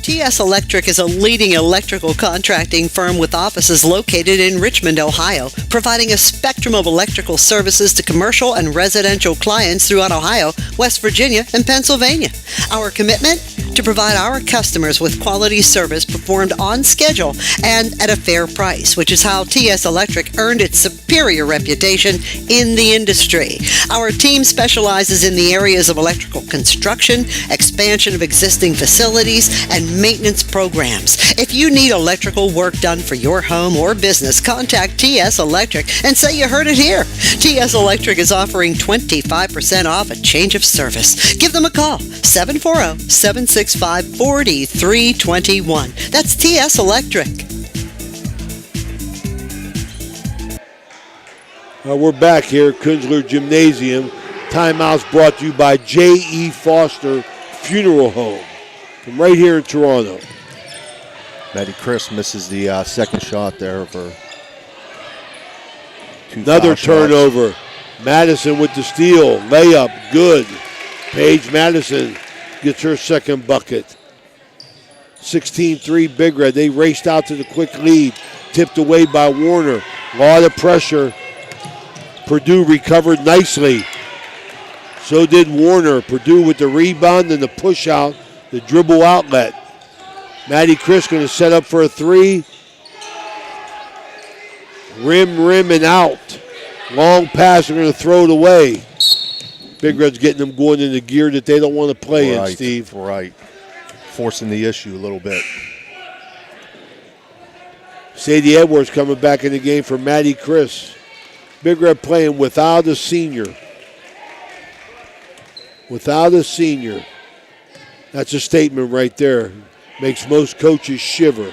TS Electric is a leading electrical contracting firm with offices located in Richmond, Ohio, providing a spectrum of electrical services to commercial and residential clients throughout Ohio, West Virginia, and Pennsylvania. Our commitment? To provide our customers with quality service performed on schedule and at a fair price, which is how TS Electric earned its superior reputation in the industry. Our team specializes in the areas of electrical construction, expansion of existing facilities, and maintenance programs. If you need electrical work done for your home or business, contact TS Electric and say you heard it here. TS Electric is offering 25% off a change of service. Give them a call, 740-765-4321. That's TS Electric. We're back here at Kunzler Gymnasium. Timeouts brought to you by J.E. Foster Funeral Home from right here in Toronto. Maddie Chris misses the second shot there for another turnover. Madison with the steal. Layup, good. Paige Madison gets her second bucket. 16-3 Big Red. They raced out to the quick lead. Tipped away by Warner. A lot of pressure. Purdue recovered nicely. So did Warner. Purdue with the rebound and the push out, the dribble outlet. Maddie Chris going to set up for a 3. Rim, and out. Long pass, they're going to throw it away. Big Red's getting them going in the gear that they don't want to play in, Steve. Right. Forcing the issue a little bit. Sadie Edwards coming back in the game for Maddie Chris. Big Red playing without a senior. Without a senior. That's a statement right there. Makes most coaches shiver.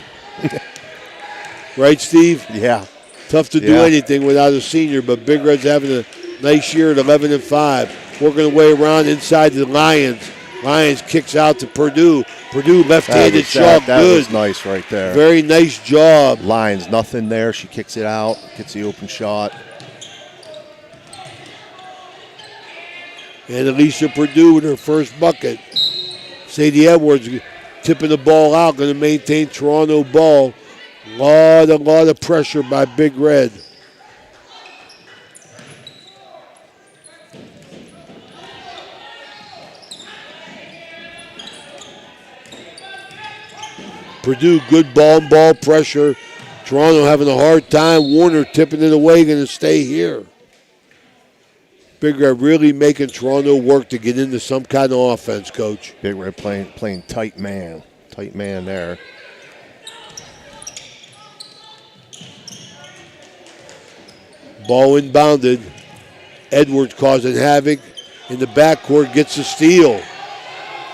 Right, Steve? Yeah. Tough to do anything without a senior, but Big Red's having a nice year at 11-5. Working their way around inside the Lions. Lions kicks out to Purdue. Purdue left-handed shot, that good. was nice right there. Very nice job. Lions, nothing there. She kicks it out, gets the open shot. And Alicia Purdue with her first bucket. Sadie Edwards tipping the ball out, going to maintain Toronto ball. Lot of pressure by Big Red. Purdue, good ball pressure. Toronto having a hard time. Warner tipping it away, going to stay here. Big Red really making Toronto work to get into some kind of offense, Coach. Big Red playing tight man there. Ball inbounded. Edwards causing havoc in the backcourt, gets a steal.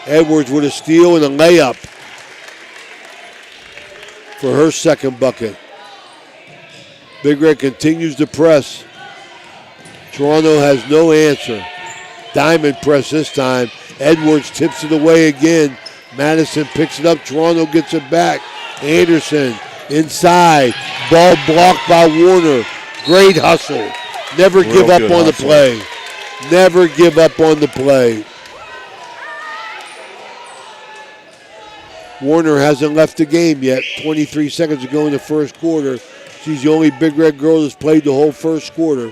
Edwards with a steal and a layup for her second bucket. Big Red continues to press. Toronto has no answer. Diamond press this time. Edwards tips it away again. Madison picks it up. Toronto gets it back. Anderson inside. Ball blocked by Warner. Great hustle. Never give up on the play. Never give up on the play. Warner hasn't left the game yet. 23 seconds to go in the first quarter. She's the only Big Red girl that's played the whole first quarter.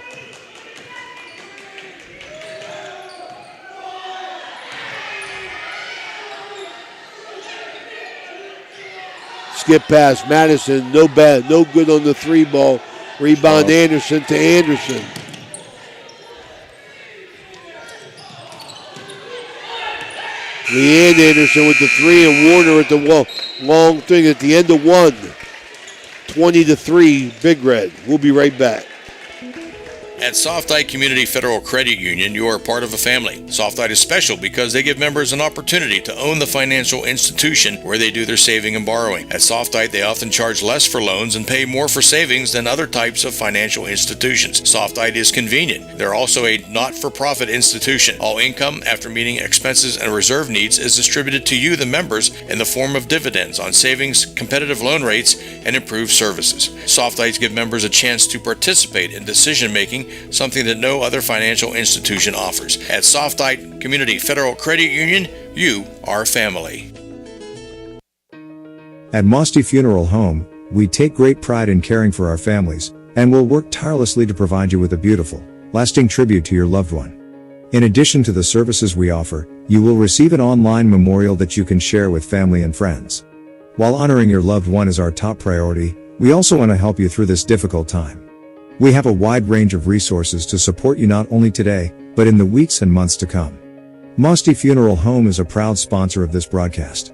Skip pass, Madison, no good on the three ball. Rebound Anderson to Anderson. Leanne Anderson with the three and Warner at the long thing at the end of one. 20-3, Big Red. We'll be right back. At Softite Community Federal Credit Union, you are part of a family. Softite is special because they give members an opportunity to own the financial institution where they do their saving and borrowing. At Softite, they often charge less for loans and pay more for savings than other types of financial institutions. Softite is convenient. They're also a not-for-profit institution. All income, after meeting expenses and reserve needs, is distributed to you, the members, in the form of dividends on savings, competitive loan rates, and improved services. Softites give members a chance to participate in decision-making, something that no other financial institution offers. At Softite Community Federal Credit Union, you are family. At Mosty Funeral Home, we take great pride in caring for our families, and will work tirelessly to provide you with a beautiful, lasting tribute to your loved one. In addition to the services we offer, you will receive an online memorial that you can share with family and friends. While honoring your loved one is our top priority, we also want to help you through this difficult time. We have a wide range of resources to support you not only today, but in the weeks and months to come. Mosty Funeral Home is a proud sponsor of this broadcast.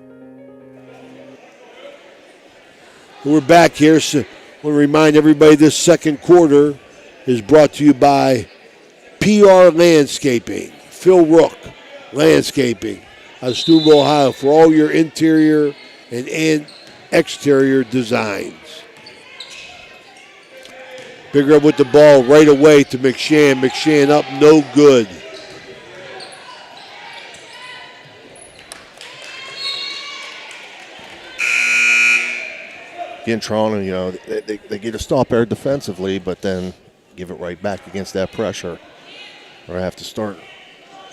We're back here. So I want to remind everybody this second quarter is brought to you by PR Landscaping. Phil Rook Landscaping out of Steubenville, Ohio, for all your interior and exterior designs. Big Red with the ball right away to McShann. McShann up, no good. Again, Toronto, they get a stop there defensively, but then give it right back against that pressure. Or have to start.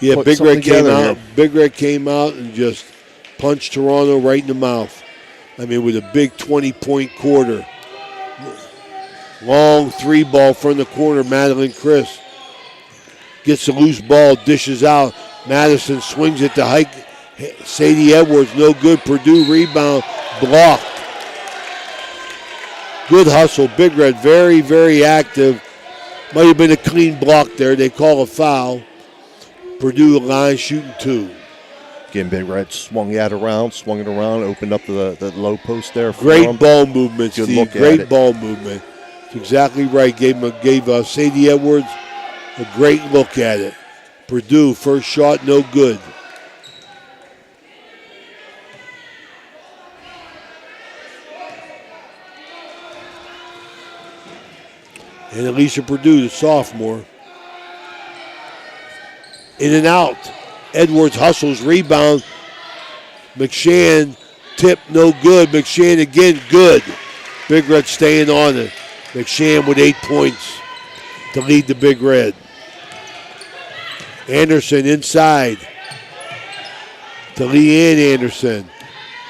Yeah, Big Red came out. Big Red came out and just punched Toronto right in the mouth. I mean, with a big 20-point quarter. Long three ball from the corner. Madeline Chris gets the loose ball, dishes out. Madison swings it to Hike. Sadie Edwards, no good. Purdue rebound, blocked. Good hustle. Big Red, very, very active. Might have been a clean block there. They call a foul. Purdue line shooting two. Again, Big Red swung it around, opened up the low post there. Great ball movement, Steve. Great ball movement. Exactly right. Gave Sadie Edwards a great look at it. Purdue, first shot, no good. And Alicia Purdue, the sophomore. In and out. Edwards hustles, rebound. McShann tip, no good. McShann again, good. Big Red staying on it. McShann with 8 points to lead the Big Red. Anderson inside to Leanne Anderson.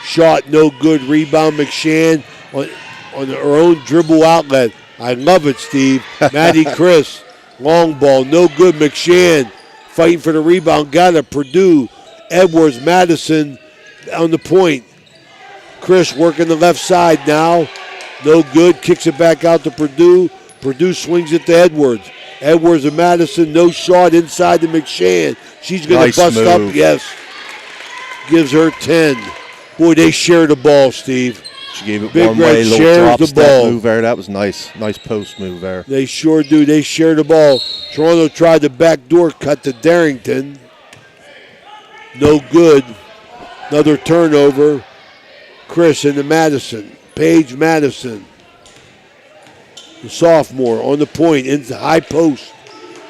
Shot no good. Rebound McShann on her own dribble outlet. I love it, Steve. Maddie Chris, long ball, no good. McShann fighting for the rebound. Got it. Purdue, Edwards, Madison on the point. Chris working the left side now. No good. Kicks it back out to Purdue. Purdue swings it to Edwards. Edwards and Madison, no shot inside to McShann. She's going to bust move. up. Yes. Gives her 10. Boy, they share the ball, Steve. She gave it Big one Red way, little shares drop the step ball. move there. That was nice. Nice post move there. They sure do. They share the ball. Toronto tried the backdoor cut to Darrington. No good. Another turnover. Chris into Madison. Paige Madison. The sophomore on the point into high post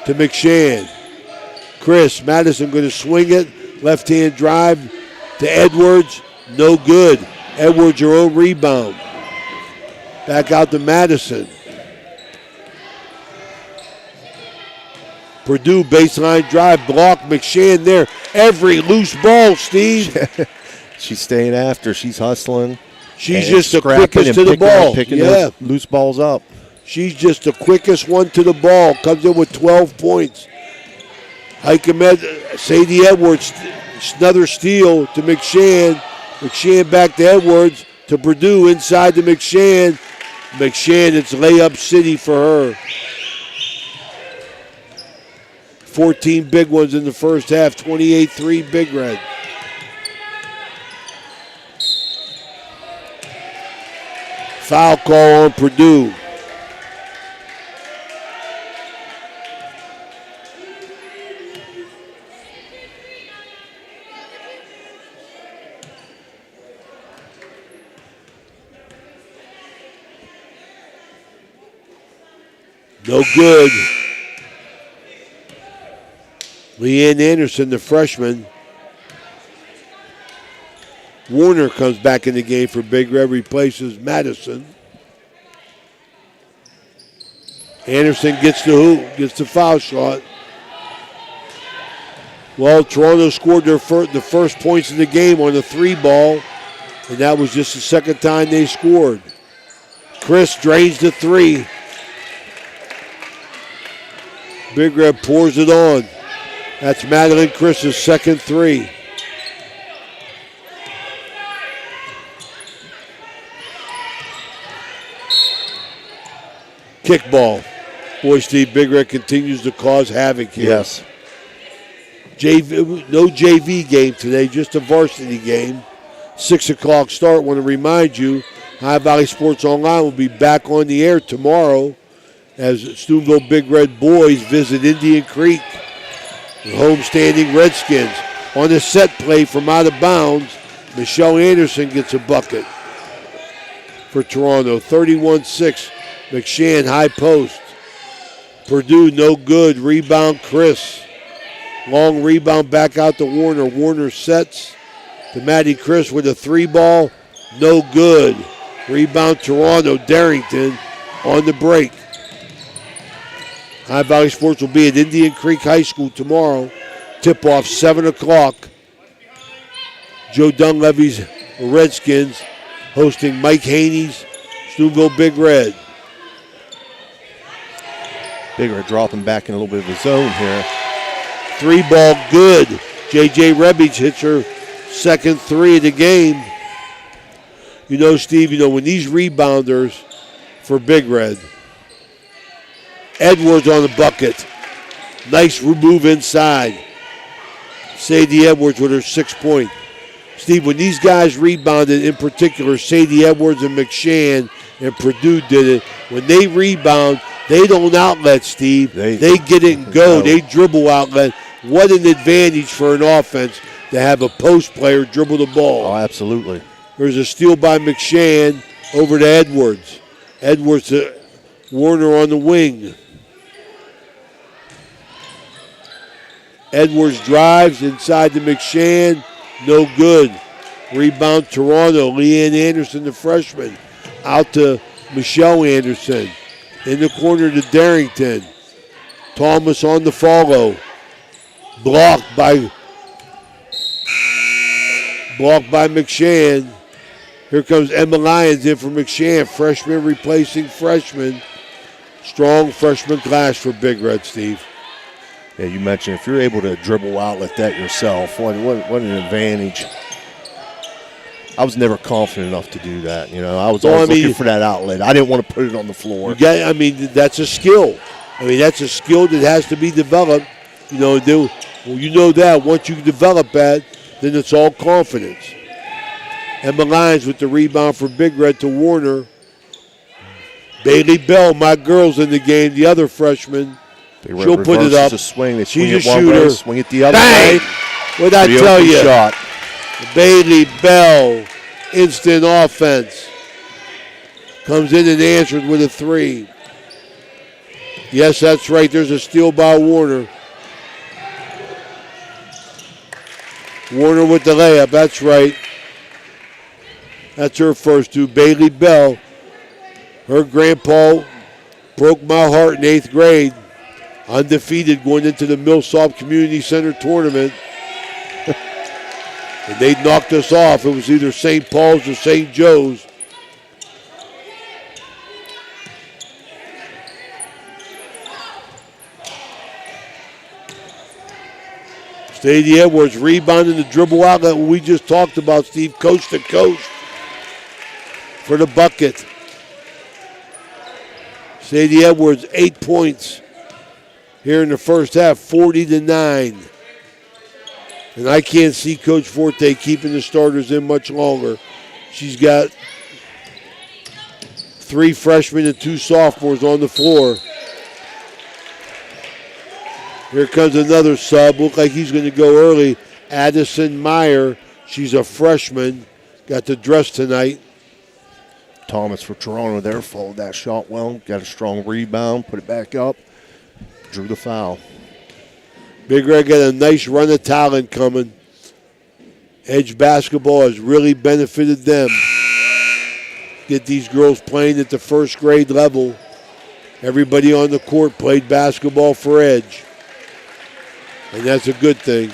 to McShann. Chris, Madison going to swing it. Left-hand drive to Edwards. No good. Edwards, her own rebound. Back out to Madison. Purdue baseline drive. Block. McShann there. Every loose ball, Steve. She's staying after. She's hustling. She's and just the scrapping quickest and to the picking ball. Picking Yeah. those loose balls up. She's just the quickest one to the ball. Comes in with 12 points. Sadie Edwards, another steal to McShann. McShann back to Edwards to Purdue inside to McShann. McShann, it's layup city for her. 14 big ones in the first half, 28-3 Big Red. Foul call on Purdue. No good. Leanne Anderson, the freshman. Warner comes back in the game for Big Red, replaces Madison. Anderson gets the hoop, gets the foul shot. Well, Toronto scored the first points of the game on the 3-ball, and that was just the second time they scored. Chris drains the 3. Big Red pours it on. That's Madeline Chris's second 3. Kickball. Boy, Steve, Big Red continues to cause havoc here. Yes. No JV game today, just a varsity game. 6 o'clock start. Want to remind you, High Valley Sports Online will be back on the air tomorrow as Steubenville Big Red boys visit Indian Creek. The homestanding Redskins. On the set play from out of bounds, Michelle Anderson gets a bucket for Toronto. 31-6. McShann high post. Purdue no good. Rebound Chris. Long rebound back out to Warner. Warner sets to Maddie Chris with a 3-ball. No good. Rebound Toronto. Darrington on the break. High Valley Sports will be at Indian Creek High School tomorrow. Tip-off 7 o'clock. Joe Dunleavy's Redskins hosting Mike Haney's Steubenville Big Red. Big Red dropping back in a little bit of a zone here. 3-ball good. J.J. Rebich hits her second 3 of the game. You know, Steve, when these rebounders for Big Red, Edwards on the bucket. Nice move inside. Sadie Edwards with her 6 point. Steve, when these guys rebounded, in particular, Sadie Edwards and McShann and Purdue did it, when they rebound, they don't outlet, Steve. They get it and go. They dribble outlet. What an advantage for an offense to have a post player dribble the ball. Oh, absolutely. There's a steal by McShann over to Edwards. Edwards to Warner on the wing. Edwards drives inside to McShann. No good. Rebound Toronto. Leanne Anderson, the freshman. Out to Michelle Anderson. In the corner to Darrington. Thomas on the follow. Blocked by McShann. Here comes Emma Lyons in for McShann. Freshman replacing freshman. Strong freshman class for Big Red, Steve. Yeah, you mentioned if you're able to dribble outlet that yourself, what an advantage. I was never confident enough to do that. You know, I was always looking for that outlet. I didn't want to put it on the floor. That's a skill. That's a skill that has to be developed. You know that once you develop that, then it's all confidence. Emma Lyons with the rebound for Big Red to Warner. Bailey Bell, my girl's in the game, the other freshman. She'll put it up. She's a shooter. Swing it the other way. What'd I tell you? Shot. Bailey Bell, instant offense. Comes in and answers with a three. Yes, that's right. There's a steal by Warner. Warner with the layup. That's right. That's her first two. Bailey Bell. Her grandpa broke my heart in 8th grade. Undefeated going into the Millsop Community Center tournament. And they knocked us off. It was either St. Paul's or St. Joe's. Stady Edwards rebounding the dribble outlet we just talked about, Steve, coast to coast for the bucket. Stady Edwards, 8 points here in the first half, 40-9. And I can't see Coach Forte keeping the starters in much longer. She's got 3 freshmen and 2 sophomores on the floor. Here comes another sub. Look like he's going to go early. Addison Meyer. She's a freshman. Got the dress tonight. Thomas for Toronto there. Followed that shot well. Got a strong rebound. Put it back up. Drew the foul. Big Red got a nice run of talent coming. Edge basketball has really benefited them. Get these girls playing at the first grade level. Everybody on the court played basketball for Edge. And that's a good thing.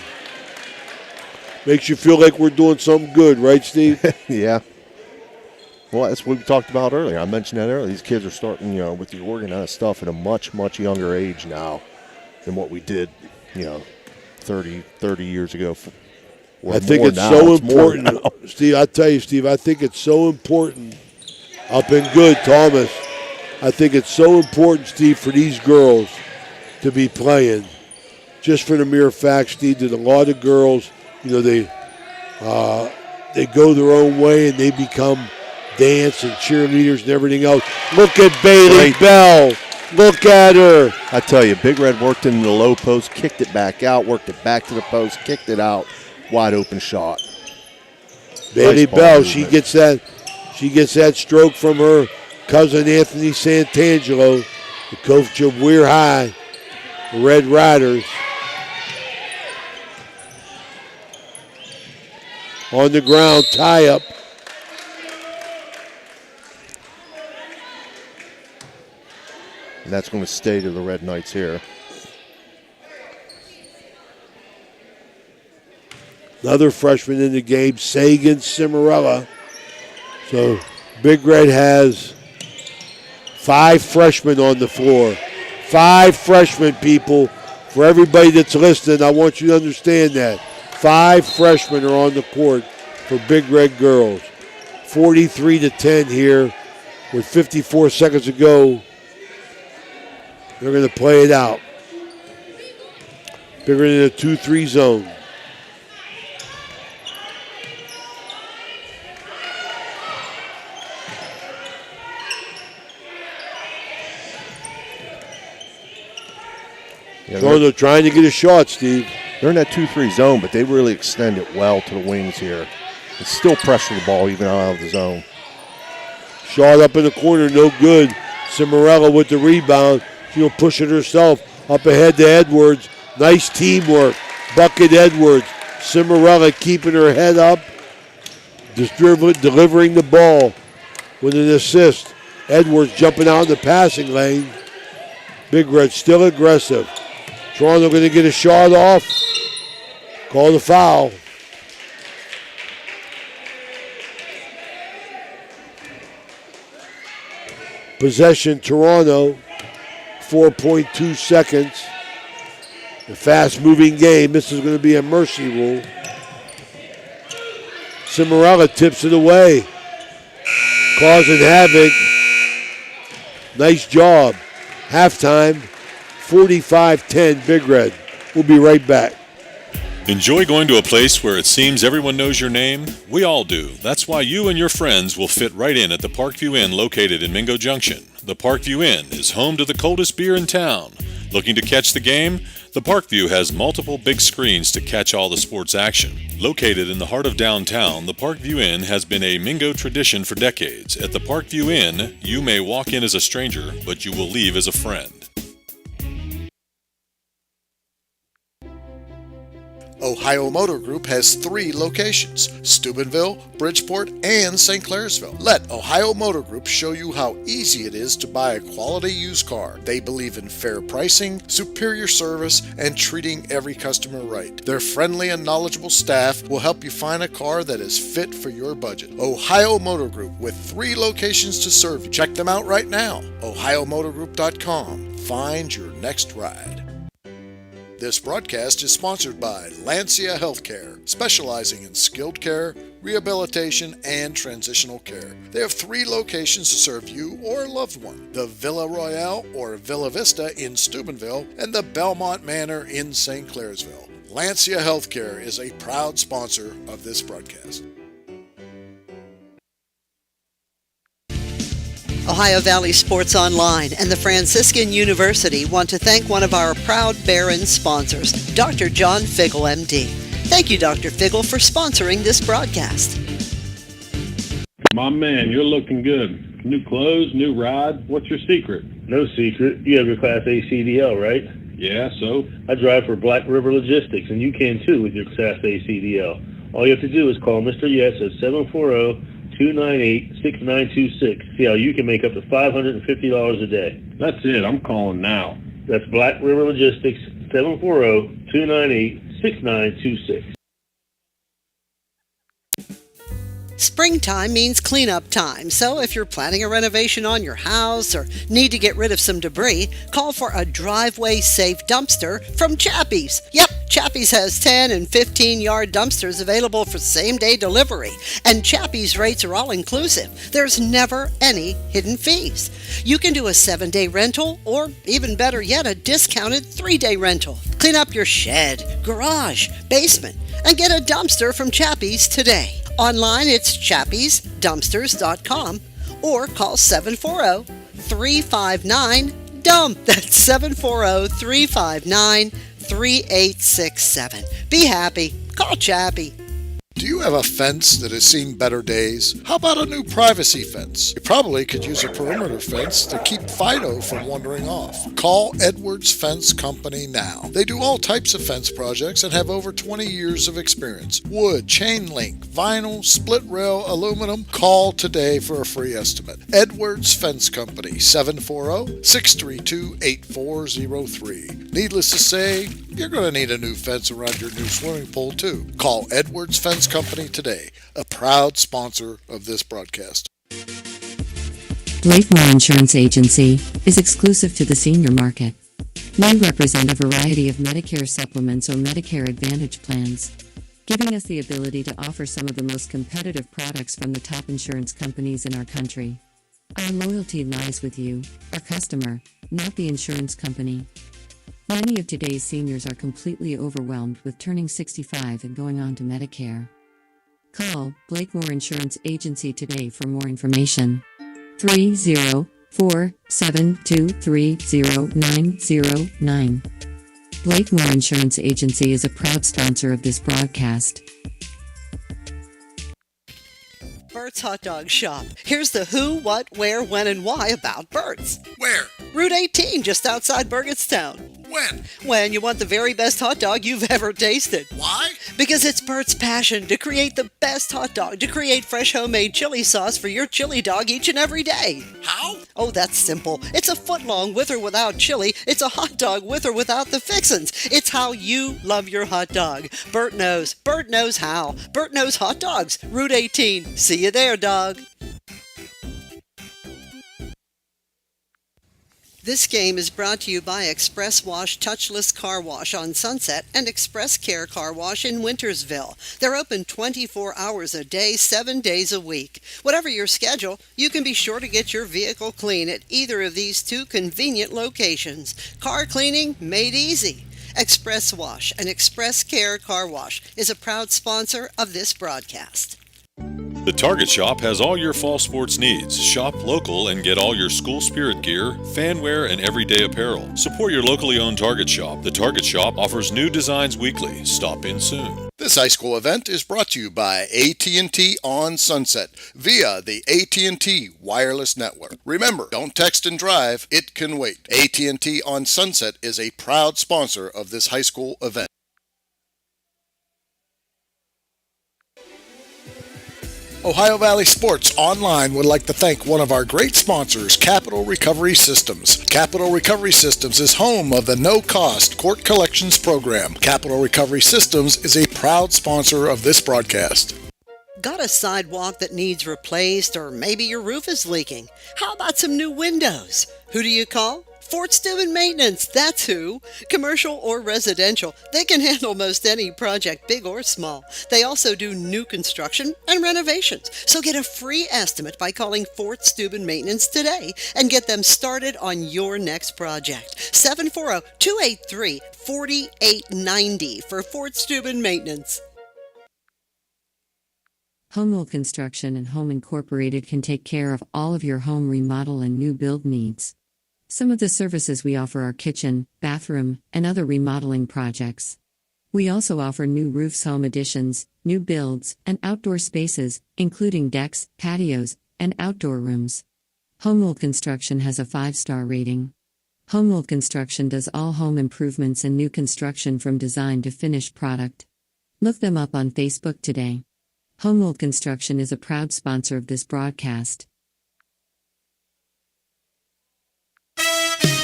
Makes you feel like we're doing something good, right, Steve? Yeah. Well, that's what we talked about earlier. I mentioned that earlier. These kids are starting, with the organized stuff at a much, much younger age now than what we did, 30 years ago. I think it's so important. Steve, I tell you, Steve, I think it's so important. Up and good, Thomas. I think it's so important, Steve, for these girls to be playing. Just for the mere fact, Steve, that a lot of girls, they go their own way and they become dance and cheerleaders and everything else. Look at Bailey Bell. Look at her. I tell you, Big Red worked in the low post, kicked it back out, worked it back to the post, kicked it out. Wide open shot. Bailey Bell, she gets that stroke from her cousin Anthony Santangelo, the coach of Weir High, the Red Riders. On the ground, tie up. And that's going to stay to the Red Knights here. Another freshman in the game, Sagan Cimarella. So Big Red has 5 freshmen on the floor. 5 freshmen, people. For everybody that's listening, I want you to understand that. 5 freshmen are on the court for Big Red girls. 43-10 here with 54 seconds to go. They're going to play it out. Big Red in a 2-3 zone. They're trying to get a shot, Steve. They're in that 2-3 zone, but they really extend it well to the wings here. And still pressure the ball even out of the zone. Shot up in the corner, no good. Cimarella with the rebound. She'll push it herself up ahead to Edwards. Nice teamwork. Bucket Edwards. Cimarella keeping her head up, delivering the ball with an assist. Edwards jumping out in the passing lane. Big Red still aggressive. Toronto going to get a shot off. Call the foul. Possession, Toronto. 4.2 seconds. A fast-moving game. This is going to be a mercy rule. Cimarella tips it away. Causing havoc. Nice job. Halftime, 45-10 Big Red. We'll be right back. Enjoy going to a place where it seems everyone knows your name? We all do. That's why you and your friends will fit right in at the Parkview Inn located in Mingo Junction. The Parkview Inn is home to the coldest beer in town. Looking to catch the game? The Parkview has multiple big screens to catch all the sports action. Located in the heart of downtown, the Parkview Inn has been a Mingo tradition for decades. At the Parkview Inn, you may walk in as a stranger, but you will leave as a friend. Ohio Motor Group has 3 locations, Steubenville, Bridgeport, and St. Clairsville. Let Ohio Motor Group show you how easy it is to buy a quality used car. They believe in fair pricing, superior service, and treating every customer right. Their friendly and knowledgeable staff will help you find a car that is fit for your budget. Ohio Motor Group, with 3 locations to serve you. Check them out right now. OhioMotorGroup.com. Find your next ride. This broadcast is sponsored by Lancia Healthcare, specializing in skilled care, rehabilitation, and transitional care. They have 3 locations to serve you or a loved one: the Villa Royale or Villa Vista in Steubenville and the Belmont Manor in St. Clairsville. Lancia Healthcare is a proud sponsor of this broadcast. Ohio Valley Sports Online and the Franciscan University want to thank one of our proud Barron sponsors, Dr. John Figgle, MD. Thank you, Dr. Figgle, for sponsoring this broadcast. My man, you're looking good. New clothes, new ride. What's your secret? No secret. You have your Class A CDL, right? Yeah, so? I drive for Black River Logistics, and you can too with your Class A CDL. All you have to do is call Mr. Yes at 740-298-6926. See how you can make up to $550 a day. That's it. I'm calling now. That's Black River Logistics, 740-298-6926. Springtime means cleanup time, so if you're planning a renovation on your house or need to get rid of some debris, call for a driveway-safe dumpster from Chappie's. Yep, Chappie's has 10 and 15-yard dumpsters available for same-day delivery, and Chappie's rates are all-inclusive. There's never any hidden fees. You can do a 7-day rental, or even better yet, a discounted 3-day rental. Clean up your shed, garage, basement, and get a dumpster from Chappie's today. Online, it's chappiesdumpsters.com or call 740-359-DUMP. That's 740-359-3867. Be happy. Call Chappie. Do you have a fence that has seen better days? How about a new privacy fence? You probably could use a perimeter fence to keep Fido from wandering off. Call Edwards Fence Company now. They do all types of fence projects and have over 20 years of experience. Wood, chain link, vinyl, split rail, aluminum. Call today for a free estimate. Edwards Fence Company, 740-632-8403. Needless to say, you're going to need a new fence around your new swimming pool too. Call Edwards Fence Company today, a proud sponsor of this broadcast. Blakemore Insurance Agency is exclusive to the senior market. We represent a variety of Medicare supplements or Medicare Advantage plans, giving us the ability to offer some of the most competitive products from the top insurance companies in our country. Our loyalty lies with you, our customer, not the insurance company. Many of today's seniors are completely overwhelmed with turning 65 and going on to Medicare. Call Blakemore Insurance Agency today for more information. 304-723-0909. Blakemore Insurance Agency is a proud sponsor of this broadcast. Burt's Hot Dog Shop. Here's the who, what, where, when, and why about Burt's. Where? Route 18, just outside Burgettstown. When? When you want the very best hot dog you've ever tasted. Why? Because it's Bert's passion to create the best hot dog, to create fresh homemade chili sauce for your chili dog each and every day. How? Oh, that's simple. It's a foot long with or without chili. It's a hot dog with or without the fixins. It's how you love your hot dog. Bert knows. Bert knows how. Bert knows hot dogs. Route 18. See you there, dog. This game is brought to you by Express Wash Touchless Car Wash on Sunset and Express Care Car Wash in Wintersville. They're open 24 hours a day, 7 days a week. Whatever your schedule, you can be sure to get your vehicle clean at either of these two convenient locations. Car cleaning made easy. Express Wash and Express Care Car Wash is a proud sponsor of this broadcast. The Target Shop has all your fall sports needs. Shop local and get all your school spirit gear, fanwear, and everyday apparel. Support your locally owned Target Shop. The Target Shop offers new designs weekly. Stop in soon. This high school event is brought to you by AT&T on Sunset via the AT&T wireless network. Remember, don't text and drive. It can wait. AT&T on Sunset is a proud sponsor of this high school event. Ohio Valley Sports Online would like to thank one of our great sponsors, Capital Recovery Systems. Capital Recovery Systems is home of the no-cost court collections program. Capital Recovery Systems is a proud sponsor of this broadcast. Got a sidewalk that needs replaced, or maybe your roof is leaking? How about some new windows? Who do you call? Fort Steuben Maintenance, that's who. Commercial or residential, they can handle most any project, big or small. They also do new construction and renovations. So get a free estimate by calling Fort Steuben Maintenance today and get them started on your next project. 740-283-4890 for Fort Steuben Maintenance. Homewool Construction and Home Incorporated can take care of all of your home remodel and new build needs. Some of the services we offer are kitchen, bathroom, and other remodeling projects. We also offer new roofs, home additions, new builds, and outdoor spaces, including decks, patios, and outdoor rooms. Homewool Construction has a 5-star rating. Homewool Construction does all home improvements and new construction from design to finished product. Look them up on Facebook today. Homewool Construction is a proud sponsor of this broadcast.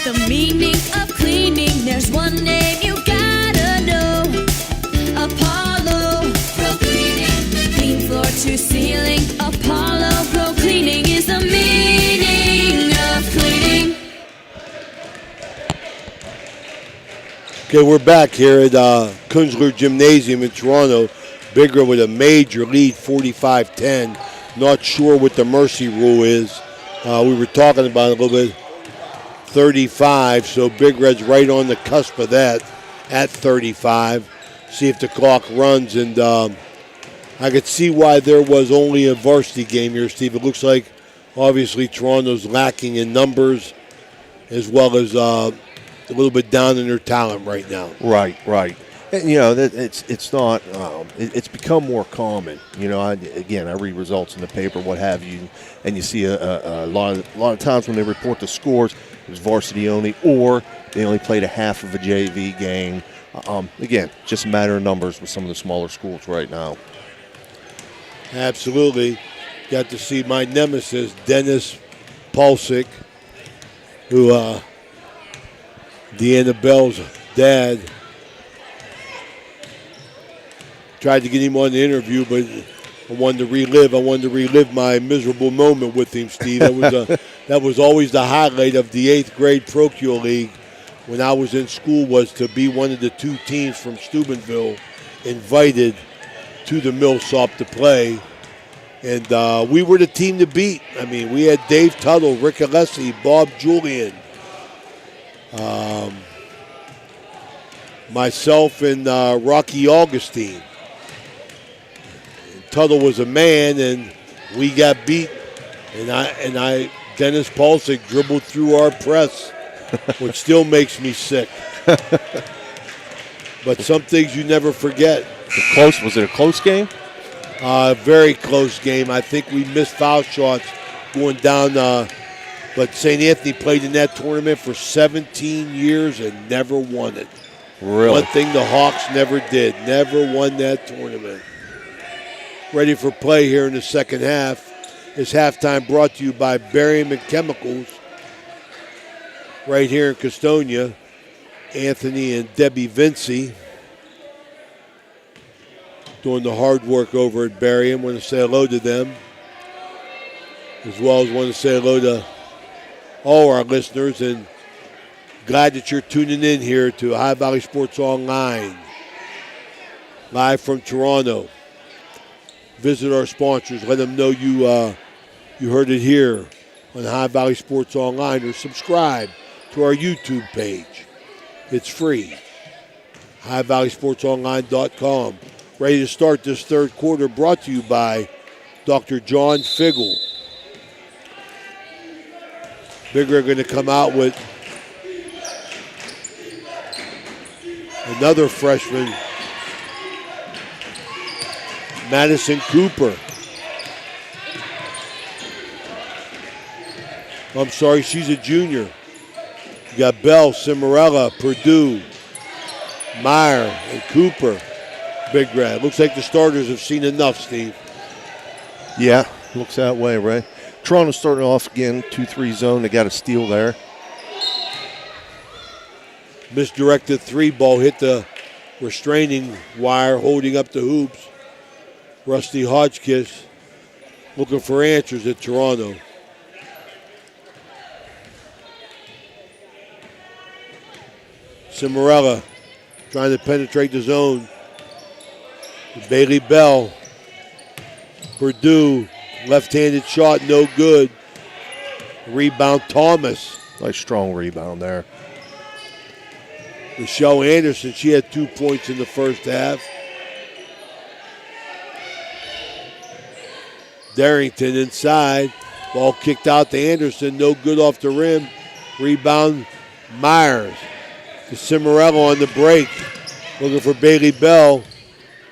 The meaning of cleaning, there's one name you gotta know. Apollo Pro Cleaning. Clean floor to ceiling. Apollo Pro Cleaning is the meaning of cleaning. Okay, we're back here at Kunzler Gymnasium in Toronto. Big Red with a major lead, 45-10. Not sure what the mercy rule is. We were talking about it a little bit. 35, so Big Red's right on the cusp of that at 35. See if the clock runs, and I could see why there was only a varsity game here, Steve. It looks like, obviously, Toronto's lacking in numbers as well as a little bit down in their talent right now. Right. And, you know, it's not. It's become more common. You know, I read results in the paper, what have you, and you see a lot of times when they report the scores, it was varsity only, or they only played a half of a JV game. Again, just a matter of numbers with some of the smaller schools right now. Absolutely. Got to see my nemesis, Dennis Pulsick, who Deanna Bell's dad tried to get him on the interview, but I wanted to relive my miserable moment with him, Steve. That was always the highlight of the 8th grade Procure League when I was in school, was to be one of the 2 teams from Steubenville invited to the Millsop to play. And we were the team to beat. I mean, we had Dave Tuttle, Rick Alessi, Bob Julian, myself, and Rocky Augustine. Tuttle was a man, and we got beat. And I Dennis Pulsick dribbled through our press, which still makes me sick. But some things you never forget. Was it a close game? Very close game. I think we missed foul shots going down But St. Anthony played in that tournament for 17 years and never won it. Really? One thing the Hawks never did, never won that tournament. Ready for play here in the second half. This halftime brought to you by Berryman Chemicals right here in Custonia. Anthony and Debbie Vinci doing the hard work over at Berrien. Want to say hello to them, as well as want to say hello to all our listeners, and glad that you're tuning in here to High Valley Sports Online, live from Toronto. Visit our sponsors. Let them know you heard it here on High Valley Sports Online, or subscribe to our YouTube page. It's free. HighValleySportsOnline.com. Ready to start this third quarter, brought to you by Dr. John Figgle. Big Red going to come out with another freshman, Madison Cooper. I'm sorry, she's a junior. You got Bell, Cimarella, Purdue, Meyer, and Cooper. Big Red. Looks like the starters have seen enough, Steve. Yeah, looks that way, Ray. Toronto starting off again, 2-3 zone. They got a steal there. Misdirected three ball hit the restraining wire, holding up the hoops. Rusty Hodgkiss looking for answers at Toronto. Cimarella trying to penetrate the zone. Bailey Bell. Purdue, left-handed shot, no good. Rebound, Thomas. Nice strong rebound there. Michelle Anderson, she had 2 points in the first half. Darrington inside. Ball kicked out to Anderson, no good off the rim. Rebound, Myers. To Cimarella on the break. Looking for Bailey Bell.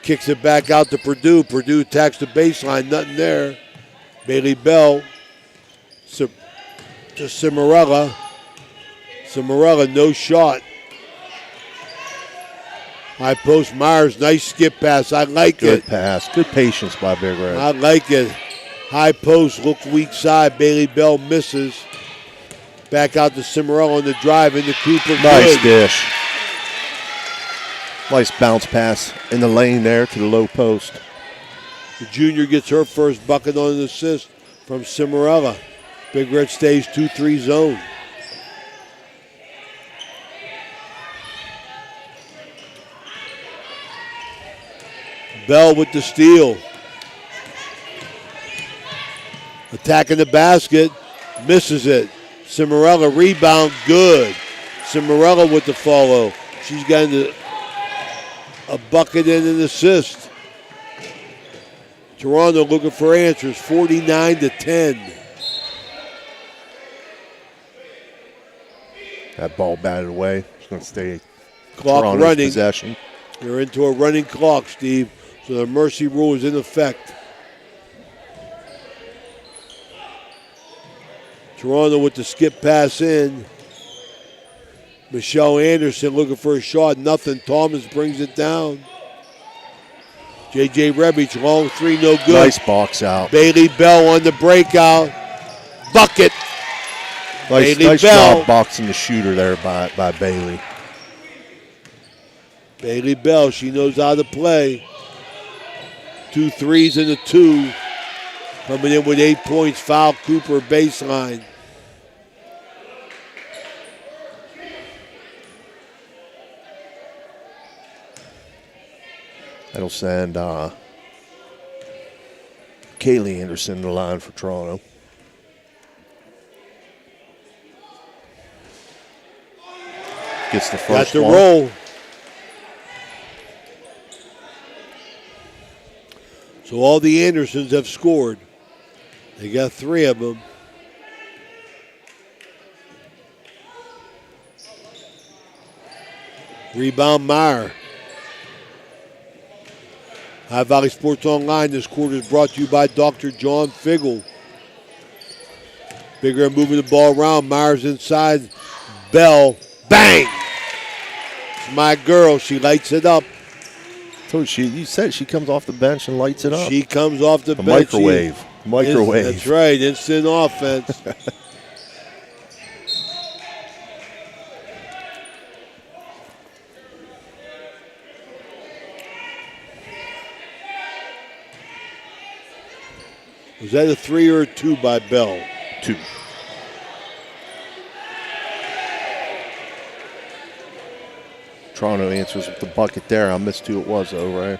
Kicks it back out to Purdue. Purdue attacks the baseline, nothing there. Bailey Bell to Cimarella. Cimarella, no shot. High post, Myers, nice skip pass. I like Good it. pass. Good patience by Big Red. I like it. High post, looks weak side. Bailey Bell misses. Back out to Cimarella on the drive into Cooper. Nice Good. dish. Nice bounce pass in the lane there to the low post. The junior gets her first bucket on an assist from Cimarella. Big Red stays 2-3 zone. Bell with the steal. Attacking the basket. Misses it. Cimarella rebound, good. Cimarella with the follow. She's gotten a bucket and an assist. Toronto looking for answers, 49-10. That ball batted away. It's going to stay Clock Toronto's running. possession. They're into a running clock, Steve. So the mercy rule is in effect. Toronto with the skip pass in. Michelle Anderson looking for a shot. Nothing. Thomas brings it down. J.J. Rebich, long three, no good. Nice box out. Bailey Bell on the breakout. Bucket. Nice Bailey Bell. job boxing the shooter there by Bailey. Bailey Bell, she knows how to play. 2 threes and a 2. Coming in with 8 points. Foul Cooper baseline. That'll send Kaylee Anderson to the line for Toronto. Gets the Got first the one. roll. So all the Andersons have scored. They got 3 of them. Rebound Meyer. High Valley Sports Online this quarter is brought to you by Dr. John Figgle. Big Red moving the ball around. Myers inside. Bell. Bang! It's my girl. She lights it up. You said she comes off the bench and lights it up. She comes off the bench. Microwave. That's right. Instant offense. Was that a 3 or a 2 by Bell? 2. Toronto answers with the bucket there. I missed who it was, though, right?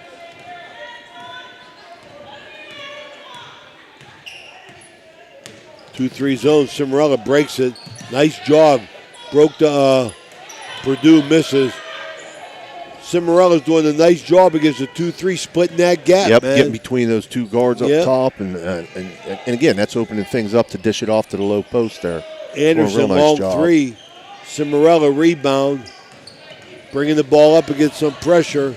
Two, 3 zone. Cimarella breaks it. Nice job. Broke the Purdue misses. Cimarella's doing a nice job against the 2-3, splitting that gap, Yep, man. getting between those two guards up top. And again, that's opening things up to dish it off to the low post there. Anderson, long 3. Cimarella rebound. Bringing the ball up against some pressure.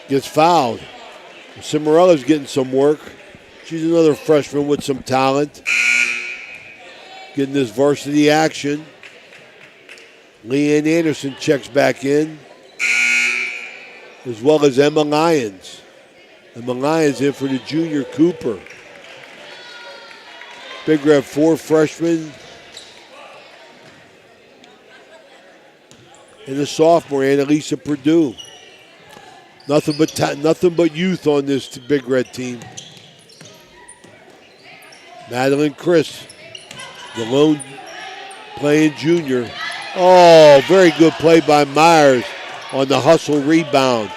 Gets fouled. Cimarella's getting some work. She's another freshman with some talent. Getting this varsity action. Leanne Anderson checks back in, as well as Emma Lyons. Emma Lyons in for the junior Cooper. Big Red 4 freshmen. And the sophomore, Annalisa Purdue. Nothing but youth on this Big Red team. Madeline Chris, the lone playing junior. Oh, very good play by Myers on the hustle rebound.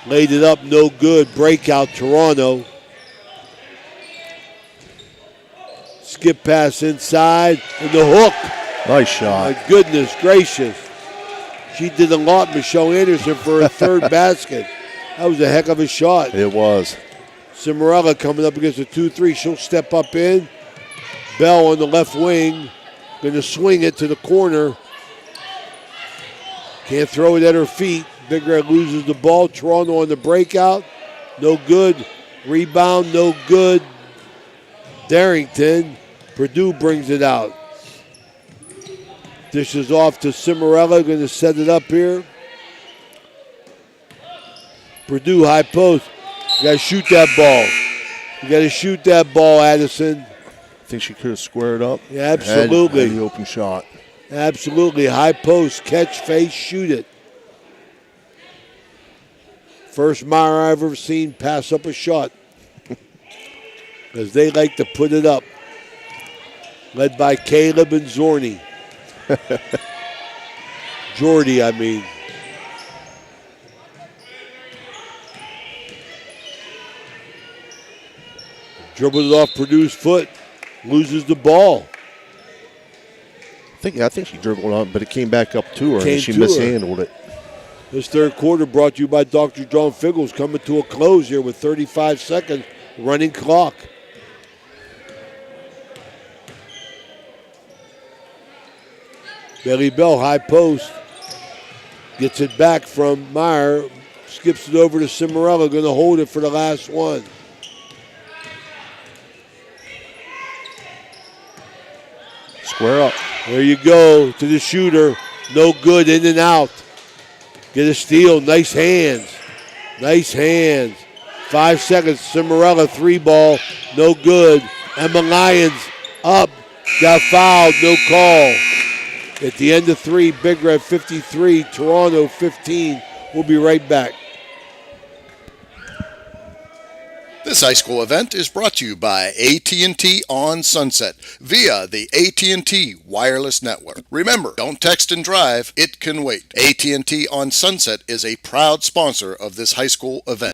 Laid it up, no good. Breakout, Toronto. Skip pass inside, and the hook. Nice shot. My goodness gracious. She did a lot, Michelle Anderson, for her third basket. That was a heck of a shot. It was. Cimarella coming up against a 2-3. She'll step up in. Bell on the left wing. Going to swing it to the corner. Can't throw it at her feet. Big Red loses the ball. Toronto on the breakout. No good. Rebound, no good. Darrington. Purdue brings it out. Dishes off to Cimarella. Going to set it up here. Purdue high post. You got to shoot that ball. You got to shoot that ball, Addison. I think she could have squared up. Yeah, absolutely. Had the open shot. Absolutely. High post, catch, face, shoot it. First Meyer I've ever seen pass up a shot. Because they like to put it up. Led by Caleb and Zorney. Jordy, I mean. Dribbled it off Purdue's foot. Loses the ball. I think she dribbled on, but it came back up to her, Came and she to her. mishandled it. This third quarter brought to you by Dr. John Figgles, coming to a close here with 35 seconds running clock. Bailey Bell, high post. Gets it back from Meyer. Skips it over to Cimarella, going to hold it for the last one. Square up. There you go to the shooter. No good, in and out. Get a steal. Nice hands. Nice hands. 5 seconds. Cimarella 3 ball. No good. Emma Lyons up. Got fouled. No call. At the end of 3, Big Red 53, Toronto 15. We'll be right back. This high school event is brought to you by AT&T on Sunset via the AT&T wireless network. Remember, don't text and drive, it can wait. AT&T on Sunset is a proud sponsor of this high school event.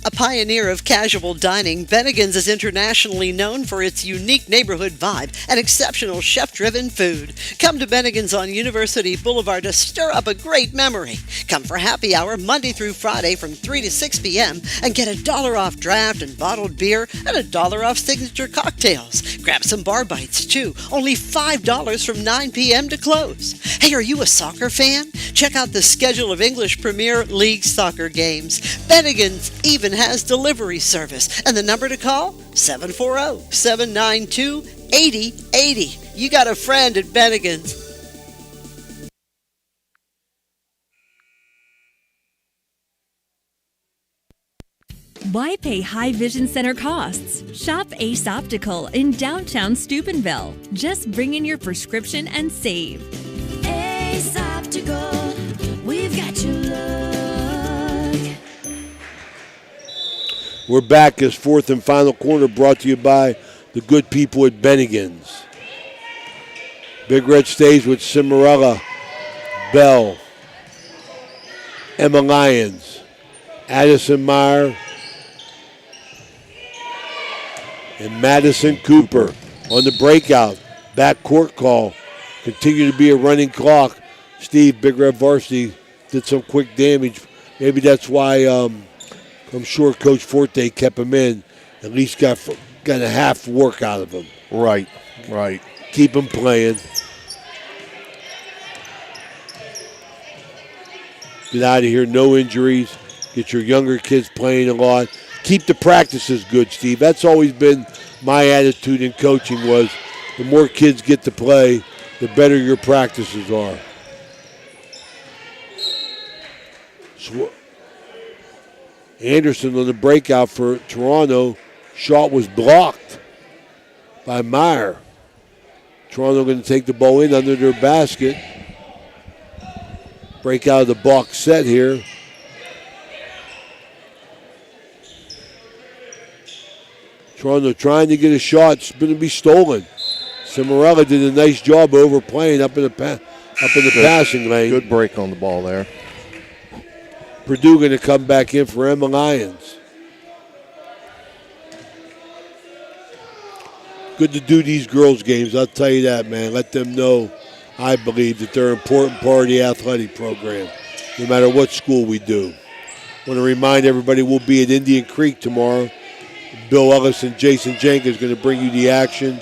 A pioneer of casual dining, Bennigan's is internationally known for its unique neighborhood vibe and exceptional chef-driven food. Come to Bennigan's on University Boulevard to stir up a great memory. Come for happy hour Monday through Friday from 3 to 6 p.m. and get $1 off draft and bottled beer and $1 off signature cocktails. Grab some bar bites too, only $5 from 9 p.m. to close. Hey, are you a soccer fan? Check out the schedule of English Premier League soccer games. Bennigan's even has delivery service. And the number to call? 740-792-8080. You got a friend at Bennigan's. Why pay high vision center costs? Shop Ace Optical in downtown Steubenville. Just bring in your prescription and save. Ace Optical, we've got your look. We're back as fourth and final quarter brought to you by the good people at Bennigan's. Big Red stays with Cimarella, Bell, Emma Lyons, Addison Meyer, and Madison Cooper on the breakout. Backcourt call. Continue to be a running clock. Steve, Big Red Varsity, did some quick damage. Maybe that's why I'm sure Coach Forte kept him in. At least got a half work out of him. Right. Keep him playing. Get out of here, no injuries. Get your younger kids playing a lot. Keep the practices good, Steve. That's always been my attitude in coaching was the more kids get to play, the better your practices are. Anderson on the breakout for Toronto. Shot was blocked by Meyer. Toronto going to take the ball in under their basket. Break out of the box set here. Toronto trying to get a shot. It's going to be stolen. Cimarella did a nice job overplaying up in the passing lane. Good break on the ball there. Purdue going to come back in for Emma Lyons. Good to do these girls' games, I'll tell you that, man. Let them know, I believe, that they're an important part of the athletic program, no matter what school we do. I want to remind everybody we'll be at Indian Creek tomorrow. Bill Ellis and Jason Jenkins going to bring you the action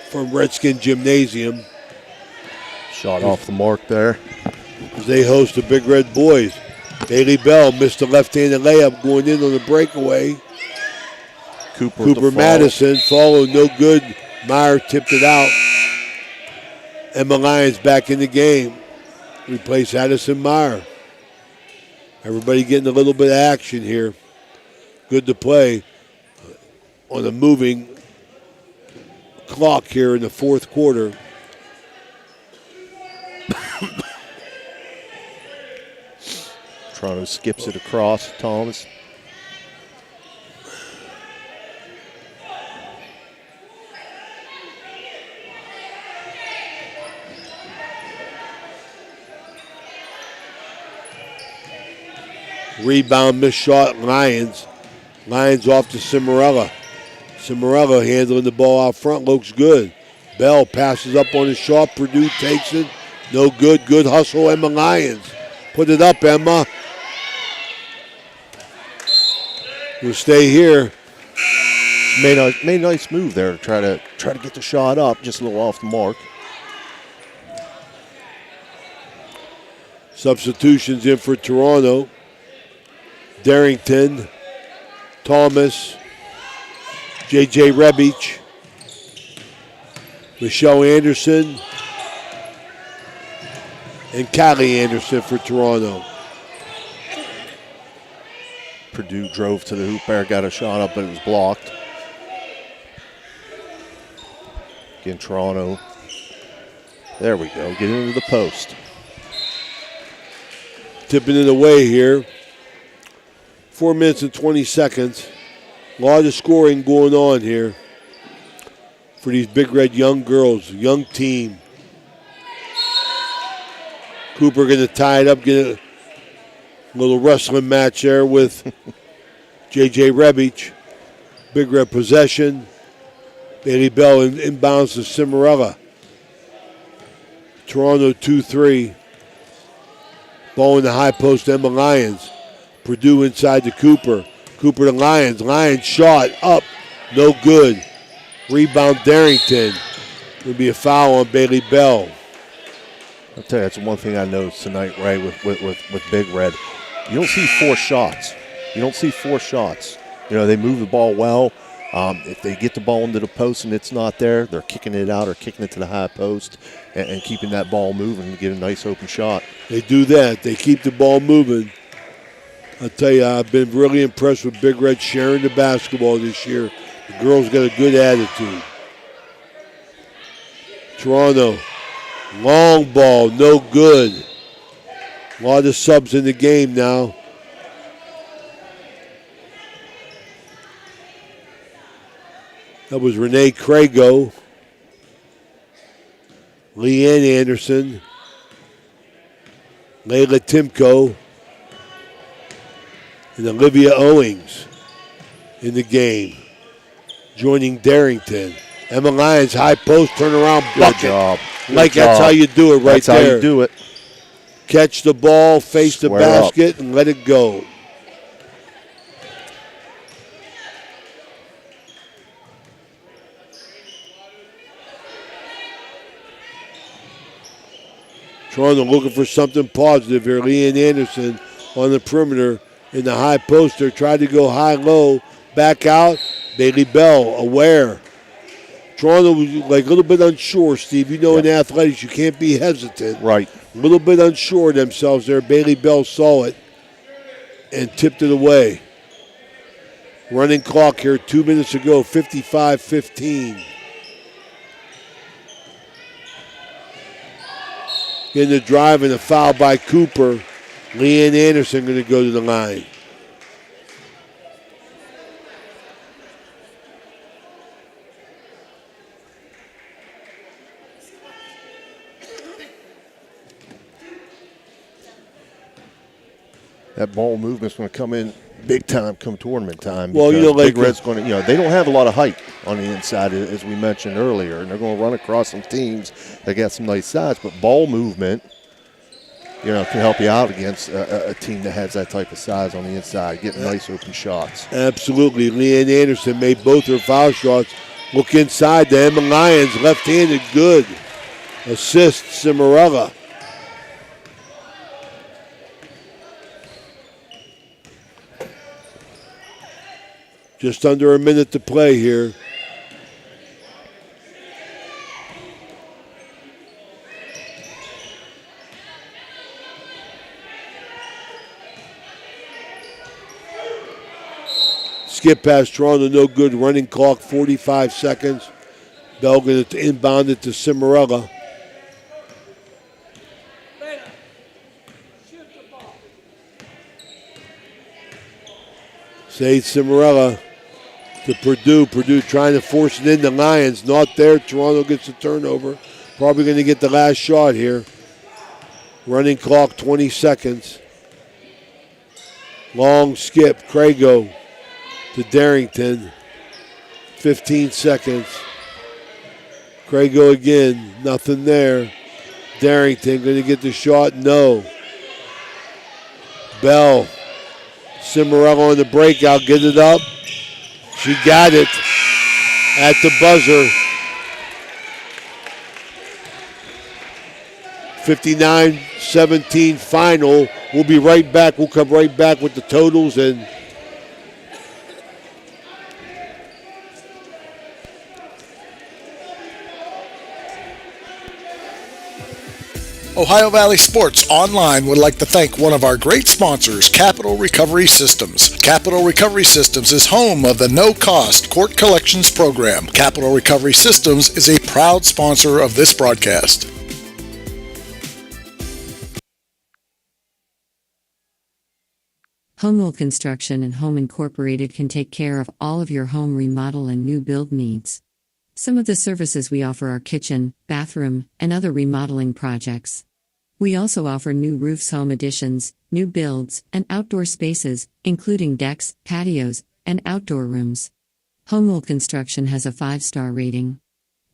from Redskin Gymnasium. Shot off the mark there. As they host the Big Red Boys. Bailey Bell missed a left-handed layup going in on the breakaway. Cooper Madison followed, no good. Meyer tipped it out. Emma Lyons back in the game. Replace Addison Meyer. Everybody getting a little bit of action here. Good to play on a moving clock here in the fourth quarter. Toronto skips it across. Thomas. Rebound, missed shot, Lyons. Lyons off to Cimarella. Cimarella handling the ball out front, looks good. Bell passes up on his shot. Purdue takes it. No good. Good hustle, Emma Lyons. Put it up, Emma. We'll stay here. Made a nice move there to try to get the shot up, just a little off the mark. Substitutions in for Toronto. Darrington, Thomas, J.J. Rebich, Michelle Anderson, and Callie Anderson for Toronto. Purdue drove to the hoop there, got a shot up, but it was blocked. Again, Toronto. There we go, get into the post. Tipping it away here. 4 minutes and 20 seconds. A lot of scoring going on here for these Big Red young girls, young team. Cooper going to tie it up, get a little wrestling match there with J.J. Rebich. Big Red possession. Bailey Bell inbounds to Cimarella. Toronto 2-3. Ball in the high post, Emma Lyons. Purdue inside to Cooper. Cooper to Lyons. Lyons shot up. No good. Rebound Darrington. Going to be a foul on Bailey Bell. I'll tell you, that's one thing I noticed tonight, Ray, with Big Red. You don't see 4 shots. You don't see forced shots. They move the ball well. If they get the ball into the post and it's not there, they're kicking it out or kicking it to the high post and keeping that ball moving and get a nice open shot. They do that. They keep the ball moving. I'll tell you, I've been really impressed with Big Red sharing the basketball this year. The girls got a good attitude. Toronto, long ball, no good. A lot of subs in the game now. That was Renee Crago, Leanne Anderson, Layla Timko, and Olivia Owings in the game, joining Darrington. Emma Lyons, high post, turnaround bucket. Good job. That's how you do it right that's there. That's how you do it. Catch the ball, face the Square basket, and let it go. Toronto looking for something positive here. Leanne Anderson on the perimeter in the high poster. Tried to go high-low. Back out. Bailey Bell aware. Toronto was like a little bit unsure, Steve. In athletics, you can't be hesitant. Right. A little bit unsure of themselves there. Bailey Bell saw it and tipped it away. Running clock here 2 minutes ago, 55-15. In the drive and a foul by Cooper. Leanne Anderson going to go to the line. That ball movement's going to come in big time come tournament time. Well, Big Red's going to, they don't have a lot of height on the inside, as we mentioned earlier, and they're going to run across some teams that got some nice size, but ball movement, can help you out against a team that has that type of size on the inside, getting nice open shots. Absolutely. Leanne Anderson made both her foul shots. Look inside to Emma Lyons, left-handed, good. Assist, Cimarella. Just under a minute to play here. Skip past Toronto, no good. Running clock, 45 seconds. Bell going to inbound it to Cimarella. Sage Cimarella to Purdue. Purdue trying to force it into Lions. Not there. Toronto gets a turnover. Probably going to get the last shot here. Running clock, 20 seconds. Long skip. Crago to Darrington. 15 seconds. Crago again. Nothing there. Darrington going to get the shot. No. Bell. Cimarella on the breakout. Get it up. She got it at the buzzer. 59-17 final. We'll be right back. We'll come right back with the totals and Ohio Valley Sports Online would like to thank one of our great sponsors, Capital Recovery Systems. Capital Recovery Systems is home of the no-cost court collections program. Capital Recovery Systems is a proud sponsor of this broadcast. Homewool Construction and Home Incorporated can take care of all of your home remodel and new build needs. Some of the services we offer are kitchen, bathroom, and other remodeling projects. We also offer new roofs, home additions, new builds, and outdoor spaces, including decks, patios, and outdoor rooms. Homewool Construction has a 5-star rating.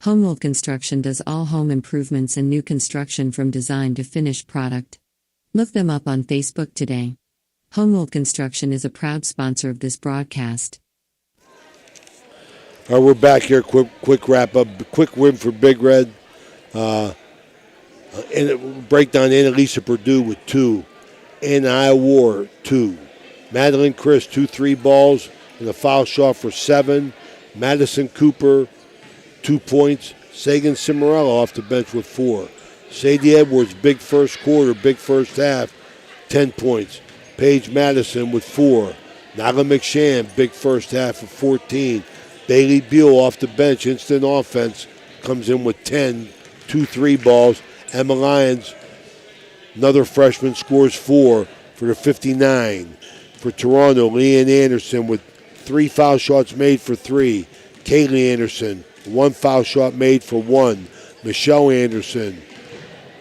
Homewool Construction does all home improvements and new construction from design to finished product. Look them up on Facebook today. Homewool Construction is a proud sponsor of this broadcast. All right, we're back here. Quick wrap up. Quick win for Big Red. And breakdown Annalisa Purdue with 2. Anna Iwar, 2. Madeline Chris, 2 3 balls and a foul shot for 7. Madison Cooper, 2 points. Sagan Cimarella off the bench with 4. Sadie Edwards, big first quarter, big first half, 10 points. Paige Madison with 4. Nyla McShann, big first half of 14. Bailey Beal off the bench, instant offense, comes in with 10, 2 3 balls. Emma Lyons, another freshman, scores 4 for the 59. For Toronto, Leanne Anderson with 3 foul shots made for 3. Kaylee Anderson, 1 foul shot made for 1. Michelle Anderson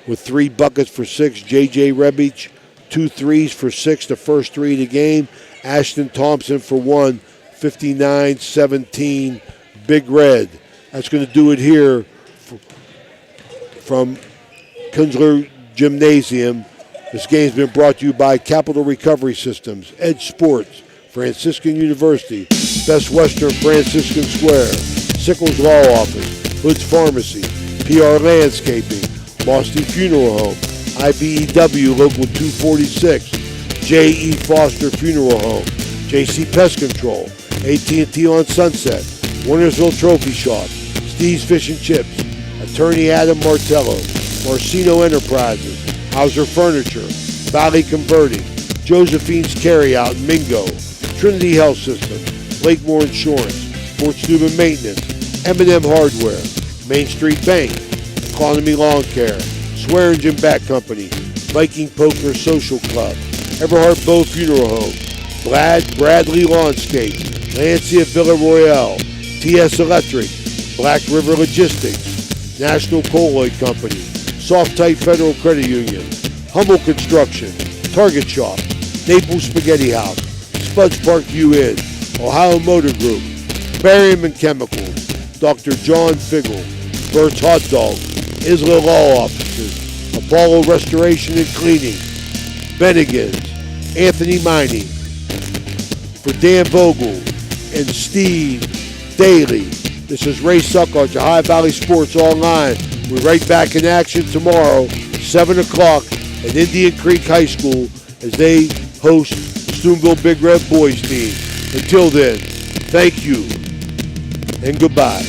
with 3 buckets for 6. J.J. Rebich, 2 threes for 6, the first 3 of the game. Ashton Thompson for 1, 59-17, Big Red. That's going to do it here from Kunzler Gymnasium. This game's been brought to you by Capital Recovery Systems, Edge Sports, Franciscan University, Best Western Franciscan Square, Sickles Law Office, Hood's Pharmacy, PR Landscaping, Boston Funeral Home, IBEW Local 246, J.E. Foster Funeral Home, J.C. Pest Control, AT&T on Sunset, Warnersville Trophy Shop, Steve's Fish and Chips, Attorney Adam Martello, Marcino Enterprises, Hauser Furniture, Valley Converting, Josephine's Carryout, Mingo, Trinity Health System, Lakemore Insurance, Fort Steuben Maintenance, M&M Hardware, Main Street Bank, Economy Lawn Care, Swearingen Bat Company, Viking Poker Social Club, Everhart Bow Funeral Home, Bradley Lawnscape, Lancia Villa Royale, TS Electric, Black River Logistics, National Colloid Company, Soft Tight Federal Credit Union, Humble Construction, Target Shop, Naples Spaghetti House, Spuds Park View Inn, Ohio Motor Group, Berryman Chemicals, Dr. John Figgle, Bert's Hot Dog, Isla Law Offices, Apollo Restoration and Cleaning, Bennigan's, Anthony Miney. For Dan Vogel and Steve Daly, this is Ray Suckoff to Ohio Valley Sports Online. We're right back in action tomorrow, 7 o'clock at Indian Creek High School as they host Steubenville Big Red boys team. Until then, thank you and goodbye.